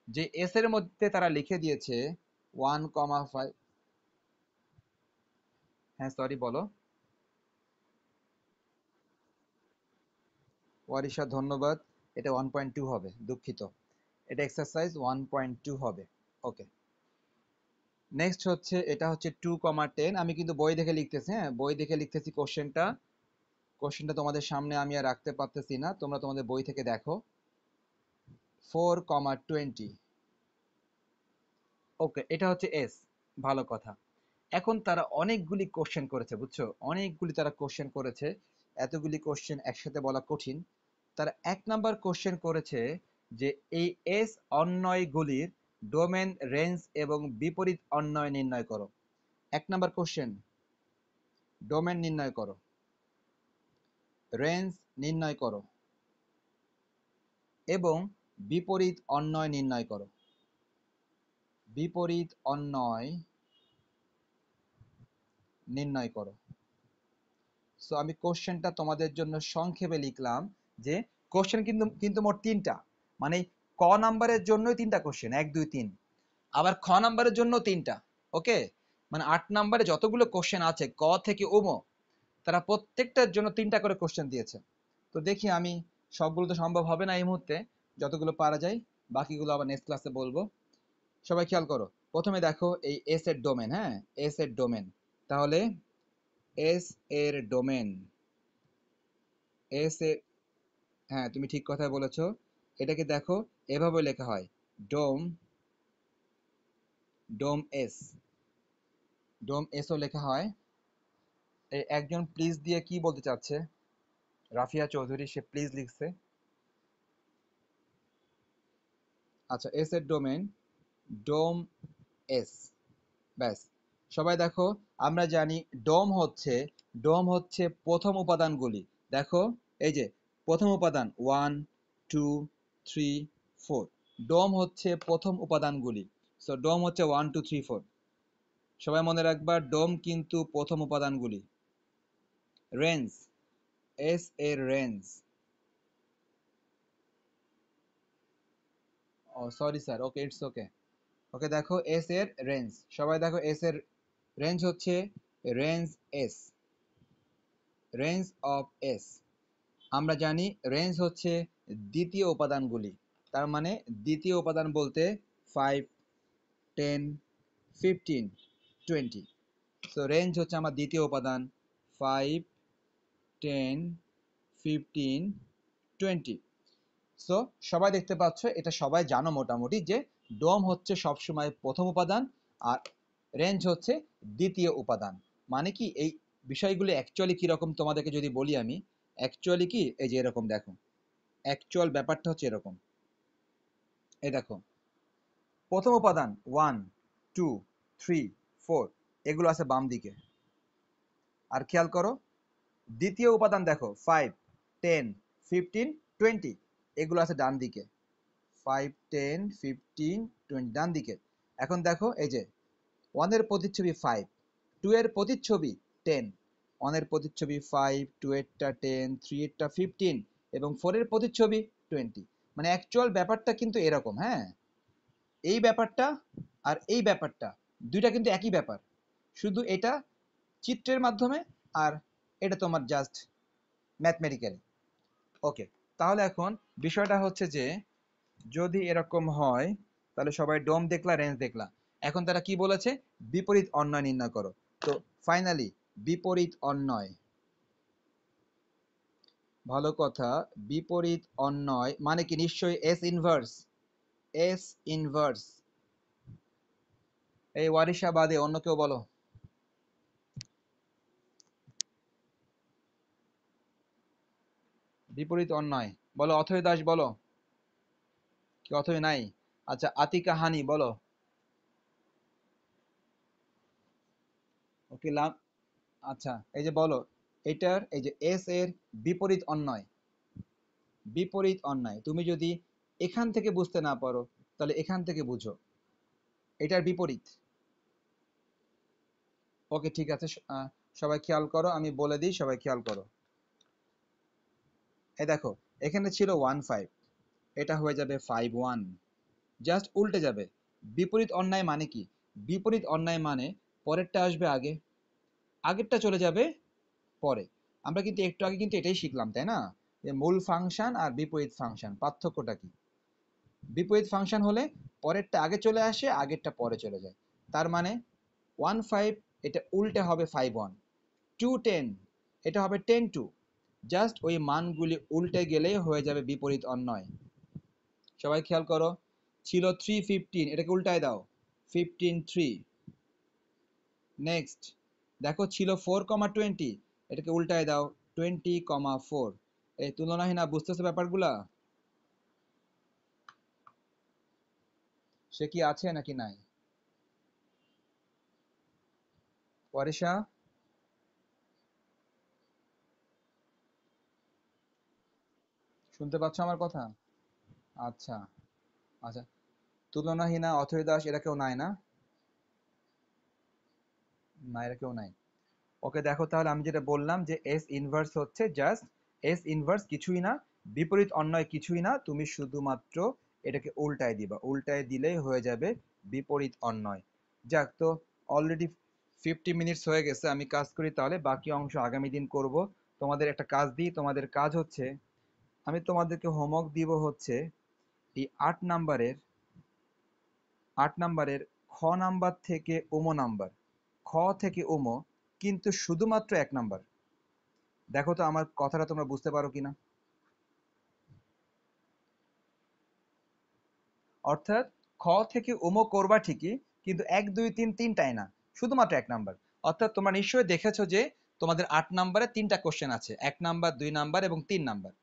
যে এস এর মধ্যে তারা লিখে দিয়েছে 1,5। হ্যাঁ, সরি, বলো। ওয়ারিশা, ধন্যবাদ। এটা 1.2 হবে, দুঃখিত। এটা এক্সারসাইজ 1.2 হবে। ওকে, নেক্সট হচ্ছে, এটা হচ্ছে 2,10। আমি কিন্তু বই দেখে লিখতেছি, হ্যাঁ, বই দেখে লিখতেছি কোশ্চেনটা তোমাদের সামনে আমি আর রাখতে পারতেছি না, তোমরা তোমাদের বই থেকে দেখো। 4,20। ওকে, এটা হচ্ছে এস, ভালো কথা। এখন তারা অনেকগুলি কোশ্চেন করেছে, বুঝছো, অনেকগুলি তারা কোশ্চেন করেছে। এতগুলি কোশ্চেন একসাথে বলা কঠিন। তারা 1 নাম্বার কোশ্চেন করেছে যে এই এস অন্বয়গুলির ডোমেন, রেঞ্জ এবং বিপরীত অন্বয় নির্ণয় করো। 1 নাম্বার কোশ্চেন, ডোমেন নির্ণয় করো, রেঞ্জ নির্ণয় করো এবং বিপরীত অন্বয় নির্ণয় করো। বিপরীত অন্বয় নির্ণয় করো। সো আমি কোশ্চেনটা তোমাদের জন্য সংক্ষেপে লিখলাম, যে কোশ্চেন কিন্তু কিন্তু মোট 3টা, মানে ক নাম্বারের জন্যই 3টা কোশ্চেন, 1 2 3। আবার খ নাম্বারের জন্য 3টা। ওকে, মানে 8 নাম্বারে যতগুলো কোশ্চেন আছে ক থেকে উমো, তারা প্রত্যেকটার জন্য 3টা করে কোশ্চেন দিয়েছে। তো দেখি, আমি সবগুলো তো সম্ভব হবে না এই মুহূর্তে, যতগুলো পারা যায় বাকিগুলো আবার নেক্সট ক্লাসে বলবো। সবাই খেয়াল করো, প্রথমে দেখো এই এস এর ডোমেন, হ্যাঁ, এস এর ডোমেন। তাহলে এস এর ডোমেন, এস এর, হ্যাঁ, তুমি ঠিক কথা বলেছো। এটাকে দেখো, এভাবে লেখা হয়, ডোম, ডোম এস, ডোম এসও লেখা হয়। একজন প্লিজ দিয়ে কি বলতে চাচ্ছে, রাফিয়া চৌধুরী, সে প্লিজ লিখছে। আচ্ছা, এস এর ডোমেন, ডোম এস, ব্যাস। সবাই দেখো, আমরা জানি ডোম হচ্ছে প্রথম উপাদানগুলি। দেখো, এই যে প্রথম উপাদান 1 2 3 4, ডোম হচ্ছে প্রথম উপাদানগুলি। সো ডোম হচ্ছে 1 2 3 4। সবাই মনে রাখবা, ডোম কিন্তু প্রথম উপাদানগুলি। রেঞ্জ, এস এর range, oh sorry sir, okay, it's okay. Okay, দেখো এস এর রেঞ্জ, সবাই দেখো এস এর রেঞ্জ হচ্ছে range S, range of S. আমরা জানি রেঞ্জ হচ্ছে দ্বিতীয় উপাদানগুলি। তার মানে দ্বিতীয় উপাদান বলতে 5, 10, 15, 20। সো রেঞ্জ হচ্ছে আমার দ্বিতীয় উপাদান 5, 10, 15, 20। সো সবাই দেখতে পাচ্ছ, এটা সবাই জানো মোটামুটি যে ডোম হচ্ছে সবসময় প্রথম উপাদান আর রেঞ্জ হচ্ছে দ্বিতীয় উপাদান। মানে কি এই বিষয়গুলো অ্যাকচুয়ালি কীরকম তোমাদেরকে যদি বলি আমি, অ্যাকচুয়ালি কি এই যে এরকম দেখো, অ্যাকচুয়াল ব্যাপারটা হচ্ছে এরকম। এই দেখো, প্রথম উপাদান 1, 2, 3, 4 এগুলো আছে বাম দিকে। আর খেয়াল করো দ্বিতীয় উপাদান দেখো 5, 10, 15, 20 এগুলো আছে ডান দিকে। 5, 10, 15, 20 ডান দিকে। এখন দেখো এই যে 1 এর প্রতিচ্ছবি 5, 2 এর প্রতিচ্ছবি 10, 1 এর প্রতিচ্ছবি 5, 2 এরটা 10, 3 এরটা 15 এবং 4 এর প্রতিচ্ছবি 20। মানে অ্যাকচুয়াল ব্যাপারটা কিন্তু এরকম। হ্যাঁ, এই ব্যাপারটা আর এই ব্যাপারটা দুইটা কিন্তু একই ব্যাপার, শুধু এটা চিত্রের মাধ্যমে আর এটা তোমার জাস্ট ম্যাথমেটিক্যালি। ওকে, তাহলে এখন বিষয়টা হচ্ছে যে যদি এরকম হয় তাহলে সবাই ডোম দেখলা, রেঞ্জ দেখলা। এখন তারা কি বলেছে, বিপরীত অন্বয় নির্ণয় করো। তো ফাইনালি বিপরীত অন্বয়, ভালো কথা, বিপরীত অন্বয় মানে কি নিশ্চয়ই এস ইনভার্স। এস ইনভার্স, এই ওয়ারিশা বাদে অন্য কেউ বলো। বিপরীত অন্যয় বলো, অথৈ দাস বলো। কি অথৈ নাই? আচ্ছা আতিকা হানি বলো। ওকে লাম, আচ্ছা এই যে বলো, এটার এই যে এস এর বিপরীত অন্যয়। বিপরীত অন্যয় তুমি যদি এখান থেকে বুঝতে না পারো তাহলে এখান থেকে বুঝো, এটার বিপরীত। ওকে ঠিক আছে, সবাই খেয়াল করো, আমি বলে দিই, সবাই খেয়াল করো। এই দেখো এখানে ছিল 1, 5, এটা হয়ে যাবে 5, 1, জাস্ট উল্টে যাবে। বিপরীত অন্যায় মানে কি, বিপরীত অন্যায় মানে পরেরটা আসবে আগে, আগেরটা চলে যাবে পরে। আমরা কিন্তু একটু আগে কিন্তু এটাই শিখলাম তাই না, যে মূল ফাংশন আর বিপরীত ফাংশন পার্থক্যটা কি। বিপরীত ফাংশন হলে পরেরটা আগে চলে আসে, আগেরটা পরে চলে যায়। তার মানে 1, 5 এটা উল্টে হবে 5, 1, 2, 10 এটা হবে 10, 2। জাস্ট ওই মানগুলি উল্টে গেলেই হয়ে যাবে বিপরীত অন্যয়। সবাই খেয়াল করো, ছিল 3, 15 এটাকে উল্টায় দাও 15, 3। নেক্সট দেখো ছিল 4, 20 এটাকে উল্টায় দাও 20, 4। এই তুলনাহীন, বুঝতেছো ব্যাপারগুলা? সে কি আছে নাকি নাই? পরেশা, শুনতে পাচ্ছ আমার কথা? আচ্ছা, আচ্ছা, তুলনাহীনা, অথৈ দাস এরা কেউ নাই না? না এরা কেউ নাই। ওকে দেখো তাহলে আমি যেটা বললাম যে এস ইনভার্স হচ্ছে জাস্ট, এস ইনভার্স কিছুই না, বিপরীত অন্যয় কিছুই না, তুমি শুধুমাত্র এটাকে উল্টায় দিবা, উল্টায় দিলেই হয়ে যাবে বিপরীত অন্যয়। যাক, তো অলরেডি 50 মিনিটস হয়ে গেছে, আমি কাজ করি তাহলে, বাকি অংশ আগামী দিন করব। তোমাদের একটা কাজ দিই, তোমাদের কাজ হচ্ছে আমি তোমাদেরকে হোমওয়ার্ক দিব হচ্ছে এই 8 নাম্বারের, 8 নাম্বারের খ নাম্বার থেকে ওমো নাম্বার, খ থেকে ওমো, কিন্তু শুধুমাত্র 1 নাম্বার। দেখো তো আমার কথাটা তোমরা বুঝতে পারো কিনা। অর্থাৎ খ থেকে ওমো করবা ঠিকই, কিন্তু 1, 2, 3 তিনটাই না, শুধুমাত্র 1 নাম্বার। অর্থাৎ তোমরা নিশ্চয়ই দেখেছো যে তোমাদের 8 নাম্বারে 3টা কোশ্চেন আছে, 1 নাম্বার, 2 নাম্বার এবং 3 নাম্বার।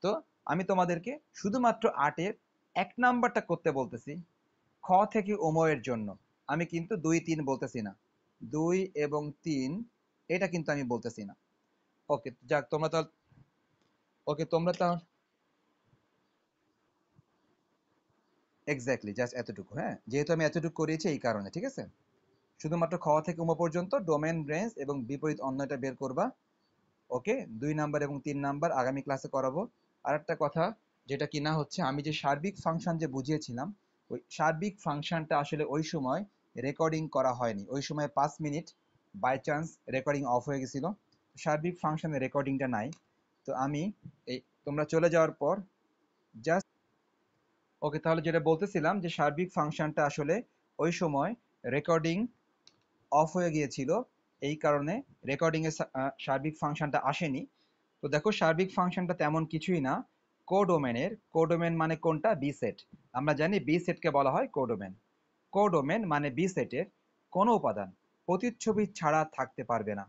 তো আমি তোমাদেরকে শুধুমাত্র 8-এর 1 নাম্বারটা করতে বলতেছি খ থেকে ওমো এর জন্য। আমি কিন্তু 2, 3 বলতেছি না, 2 এবং 3 এটা কিন্তু আমি বলতেছি না। ওকে যাক, তোমরা তাহলে, ওকে তোমরা তাহলে এক্স্যাক্টলি জাস্ট এতটুকু। হ্যাঁ, যেহেতু আমি এতটুকু করিয়েছি এই কারণে, ঠিক আছে। শুধুমাত্র খ থেকে উমা পর্যন্ত ডোমেন, রেঞ্জ এবং বিপরীত অন্যটা বের করবা। ওকে, 2 নাম্বার এবং 3 নাম্বার আগামী ক্লাসে করাবো। আর একটা কথা, যেটা কিনা হচ্ছে আমি যে সার্বিক ফাংশন যে বুঝিয়েছিলাম, ওই সার্বিক ফাংশনটা আসলে ওই সময় রেকর্ডিং করা হয়নি, ওই সময় 5 minute by chance recording off হয়ে গেছিল, সার্বিক ফাংশনের রেকর্ডিংটা নাই। তো আমি এই তোমরা চলে যাওয়ার পর জাস্ট ওকে, তাহলে যেটা বলতেছিলাম যে সার্বিক ফাংশনটা আসলে ওই সময় রেকর্ডিং অফ হয়ে গিয়েছিল, এই কারণে রেকর্ডিং এর সার্বিক ফাংশনটা আসেনি। তো দেখো সার্বিক ফাংশনটা তেমন কিছুই না, কোডোমেনের, কোডোমেন মানে কোনটা, বি সেট। আমরা জানি বি সেটকে বলা হয় কোডোমেন। কোডোমেন মানে বি সেটের কোনো উপাদান প্রতিচ্ছবি ছাড়া থাকতে পারবে না।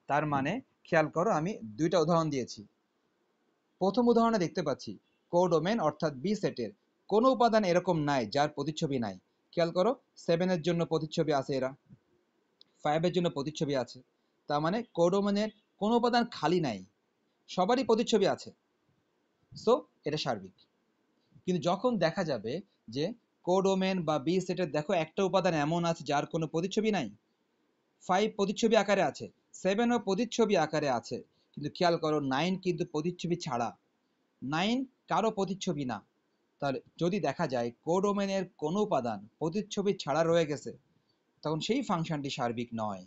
তার মানে খেয়াল করো, আমি দুইটা উদাহরণ দিয়েছি। প্রথম উদাহরণে দেখতে পাচ্ছি কোডোমেন অর্থাৎ বি সেটের কোনো উপাদান এরকম নাই যার প্রতিচ্ছবি নাই। খেয়াল করো, 7 এর জন্য প্রতিচ্ছবি আছে, এরা 5 এর জন্য প্রতিচ্ছবি আছে। তার মানে কোডোমেনের কোনো উপাদান খালি নাই, সবারই প্রতিচ্ছবি আছে। সো এটা সার্বিক। কিন্তু যখন দেখা যাবে যে কোডোমেন বা বি সেটের দেখো একটা উপাদান এমন আছে যার কোনো প্রতিচ্ছবি নাই, 5 প্রতিচ্ছবি আকারে আছে, 7ও প্রতিচ্ছবি আকারে আছে, কিন্তু খেয়াল করো 9 কিন্তু প্রতিচ্ছবি ছাড়া, 9 কারো প্রতিচ্ছবি না। তাহলে যদি দেখা যায় কোডোমেনের কোনো উপাদান প্রতিচ্ছবি ছাড়া রয়ে গেছে, তখন সেই ফাংশনটি সার্বিক নয়।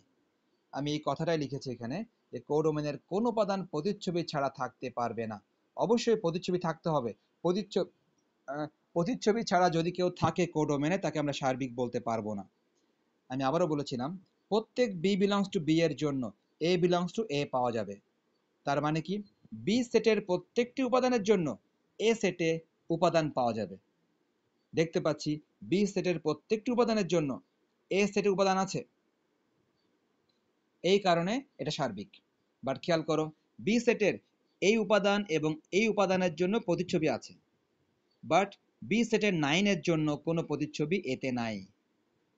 আমি এই কথাটাই লিখেছি এখানে, যে কোডোমেনের কোনো উপাদান প্রতিচ্ছবি ছাড়া থাকতে পারবে না। অবশ্যই প্রতিচ্ছবি থাকতে হবে। প্রতিচ্ছবি প্রতিচ্ছবি ছাড়া যদি কেউ থাকে কোডোমেনে, তাকে আমরা সার্বিক বলতে পারবো না। আমি আবারও বলেছিলাম, প্রত্যেক বি বিলংস টু বি এর জন্য এ বিলংস টু এ পাওয়া যাবে। তার মানে কি, বি সেটের প্রত্যেকটি উপাদানের জন্য এ সেটে উপাদান পাওয়া যাবে। দেখতে পাচ্ছি বি সেটের প্রত্যেকটি উপাদানের জন্য এ সেটে উপাদান আছে, এই কারণে এটা সার্বিক। বাট খেয়াল করো, বি সেটের এই উপাদান এবং এই উপাদানের জন্য প্রতিচ্ছবি আছে, বাট বি সেটের 9 এর জন্য কোনো প্রতিচ্ছবি এতে নাই,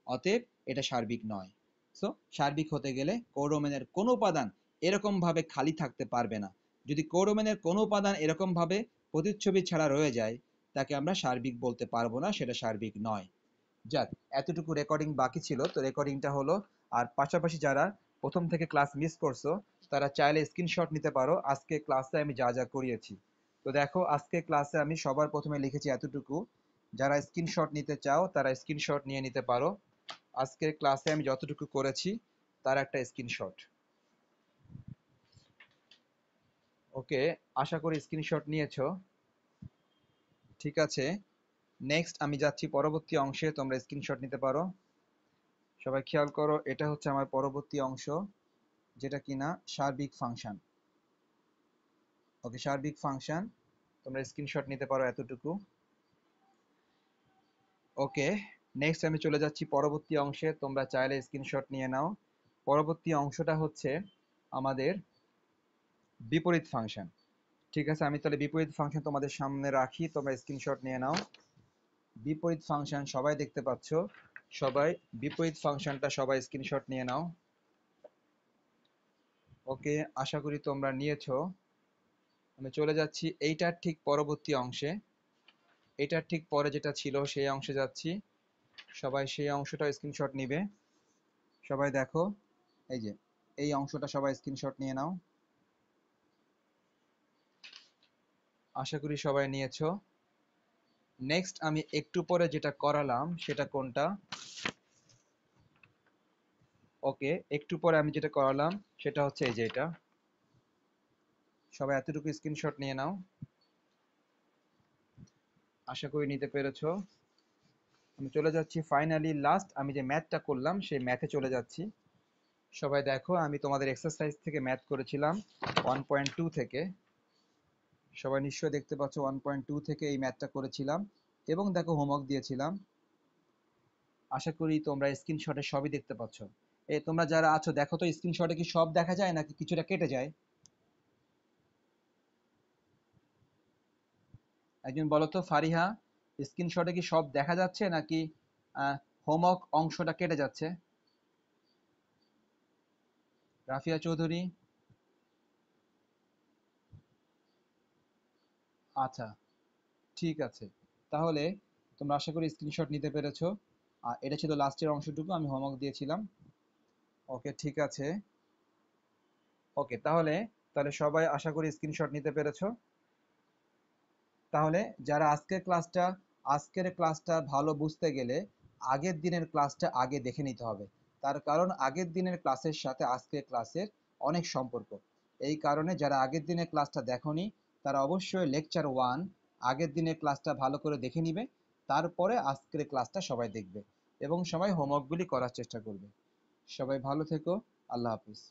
অতএব এটা সার্বিক নয়। সো সার্বিক হতে গেলে কোডোমেনের কোনো উপাদান এরকম ভাবে খালি থাকতে পারবে না। যদি কোডোমেনের কোনো উপাদান এরকম ভাবে প্রতিচ্ছবি ছাড়া রয়ে যায়, তাকে আমরা সার্বিক বলতে পারবো না, সেটা সার্বিক নয়। যাক, এতটুকু রেকর্ডিং বাকি ছিল, তো রেকর্ডিংটা হলো। আর পাশাপাশি যারা প্রথম থেকে ক্লাস মিস করছো, তারা চাইলে স্ক্রিনশট নিতে পারো আজকে ক্লাসে আমি যা যা করিয়েছি। তো দেখো আজকে ক্লাসে আমি সবার প্রথমে লিখেছি এতটুকু। যারা স্ক্রিনশট নিতে চাও তারা স্ক্রিনশট নিয়ে নিতে পারো। আজকের ক্লাসে আমি যতটুকু করেছি তার একটা স্ক্রিনশট। ওকে, আশা করি স্ক্রিনশট নিয়েছো। ঠিক আছে, নেক্সট আমি যাচ্ছি পরবর্তী অংশে, তোমরা স্ক্রিনশট নিতে পারো। সবাই খেয়াল করো, এটা হচ্ছে আমার পরবর্তী অংশ, যেটা কিনা সার্বিক ফাংশন। ওকে, সার্বিক ফাংশন, তোমরা স্ক্রিনশট নিতে পারো এতটুকু। ওকে, নেক্সট আমি চলে যাচ্ছি পরবর্তী অংশে, তোমরা চাইলে স্ক্রিনশট নিয়ে নাও। পরবর্তী অংশটা হচ্ছে আমাদের বিপরীত ফাংশন। ঠিক আছে, আমি তাহলে বিপরীত ফাংশন তোমাদের সামনে রাখি, তোমরা স্ক্রিনশট নিয়ে নাও। বিপরীত ফাংশন সবাই দেখতে পাচ্ছ, সবাই বিপরীত ফাংশনটা সবাই স্ক্রিনশট নিয়ে নাও। ওকে, আশা করি তোমরা নিয়েছো। আমি চলে যাচ্ছি এইটার ঠিক পরবর্তী অংশে, এটার ঠিক পরে যেটা ছিল সেই অংশে যাচ্ছি। সবাই সেই অংশটা স্ক্রিনশট নিবে। সবাই দেখো, এই যে এই অংশটা সবাই স্ক্রিনশট নিয়ে নাও। আশা করি সবাই নিয়েছো। নেক্সট আমি একটু পরে যেটা করালাম সেটা কোনটা? ওকে, একটু পরে আমি যেটা করালাম সেটা হচ্ছে এই যে এটা। সবাই এতটুকু স্ক্রিনশট নিয়ে নাও। আশা করি নিতে পেরেছো। আমি চলে যাচ্ছি ফাইনালি লাস্ট, আমি যে ম্যাথটা করলাম সেই ম্যাথে চলে যাচ্ছি। সবাই দেখো, আমি তোমাদের এক্সারসাইজ থেকে ম্যাথ করেছিলাম 1.2 থেকে। সবাই নিশ্চয়ই দেখতে পাচ্ছ 1.2 থেকে এই ম্যাথটা করেছিলাম, এবং দেখো হোমওয়ার্ক দিয়েছিলাম। আশা করি তোমরা স্ক্রিনশটে সবই দেখতে পাচ্ছ। তোমরা যারা আছো দেখো তো, স্ক্রিনশটে কি সব দেখা যায় নাকি কিছুটা কেটে যায়? একজন বলো তো, ফারিহা, স্ক্রিনশটে কি সব দেখা যাচ্ছে নাকি হোমওয়ার্ক অংশটা কেটে যাচ্ছে? রাফিয়া চৌধুরী, আচ্ছা, ঠিক আছে। তাহলে তোমরা আশা করি স্ক্রিনশট নিতে পেরেছো। আর এটা ছিল লাস্টের অংশটুকু, আমি হোমওয়ার্ক দিয়েছিলাম। ওকে, ঠিক আছে। ওকে, তাহলে তাহলে সবাই আশা করি স্ক্রিনশট নিতে পেরেছো। তাহলে যারা আজকের ক্লাসটা ভালো বুঝতে গেলে আগের দিনের ক্লাসটা আগে দেখে নিতে হবে। তার কারণ আগের দিনের ক্লাসের সাথে আজকের ক্লাসের অনেক সম্পর্ক। এই কারণে যারা আগের দিনের ক্লাসটা দেখোনি, তারা অবশ্যই লেকচার 1 আগের দিনের ক্লাসটা ভালো করে দেখে নিবে, তারপরে আজকের ক্লাসটা সবাই দেখবে এবং সবাই হোমওয়ার্কগুলি করার চেষ্টা করবে। সবাই ভালো থেকো। আল্লাহ হাফিজ।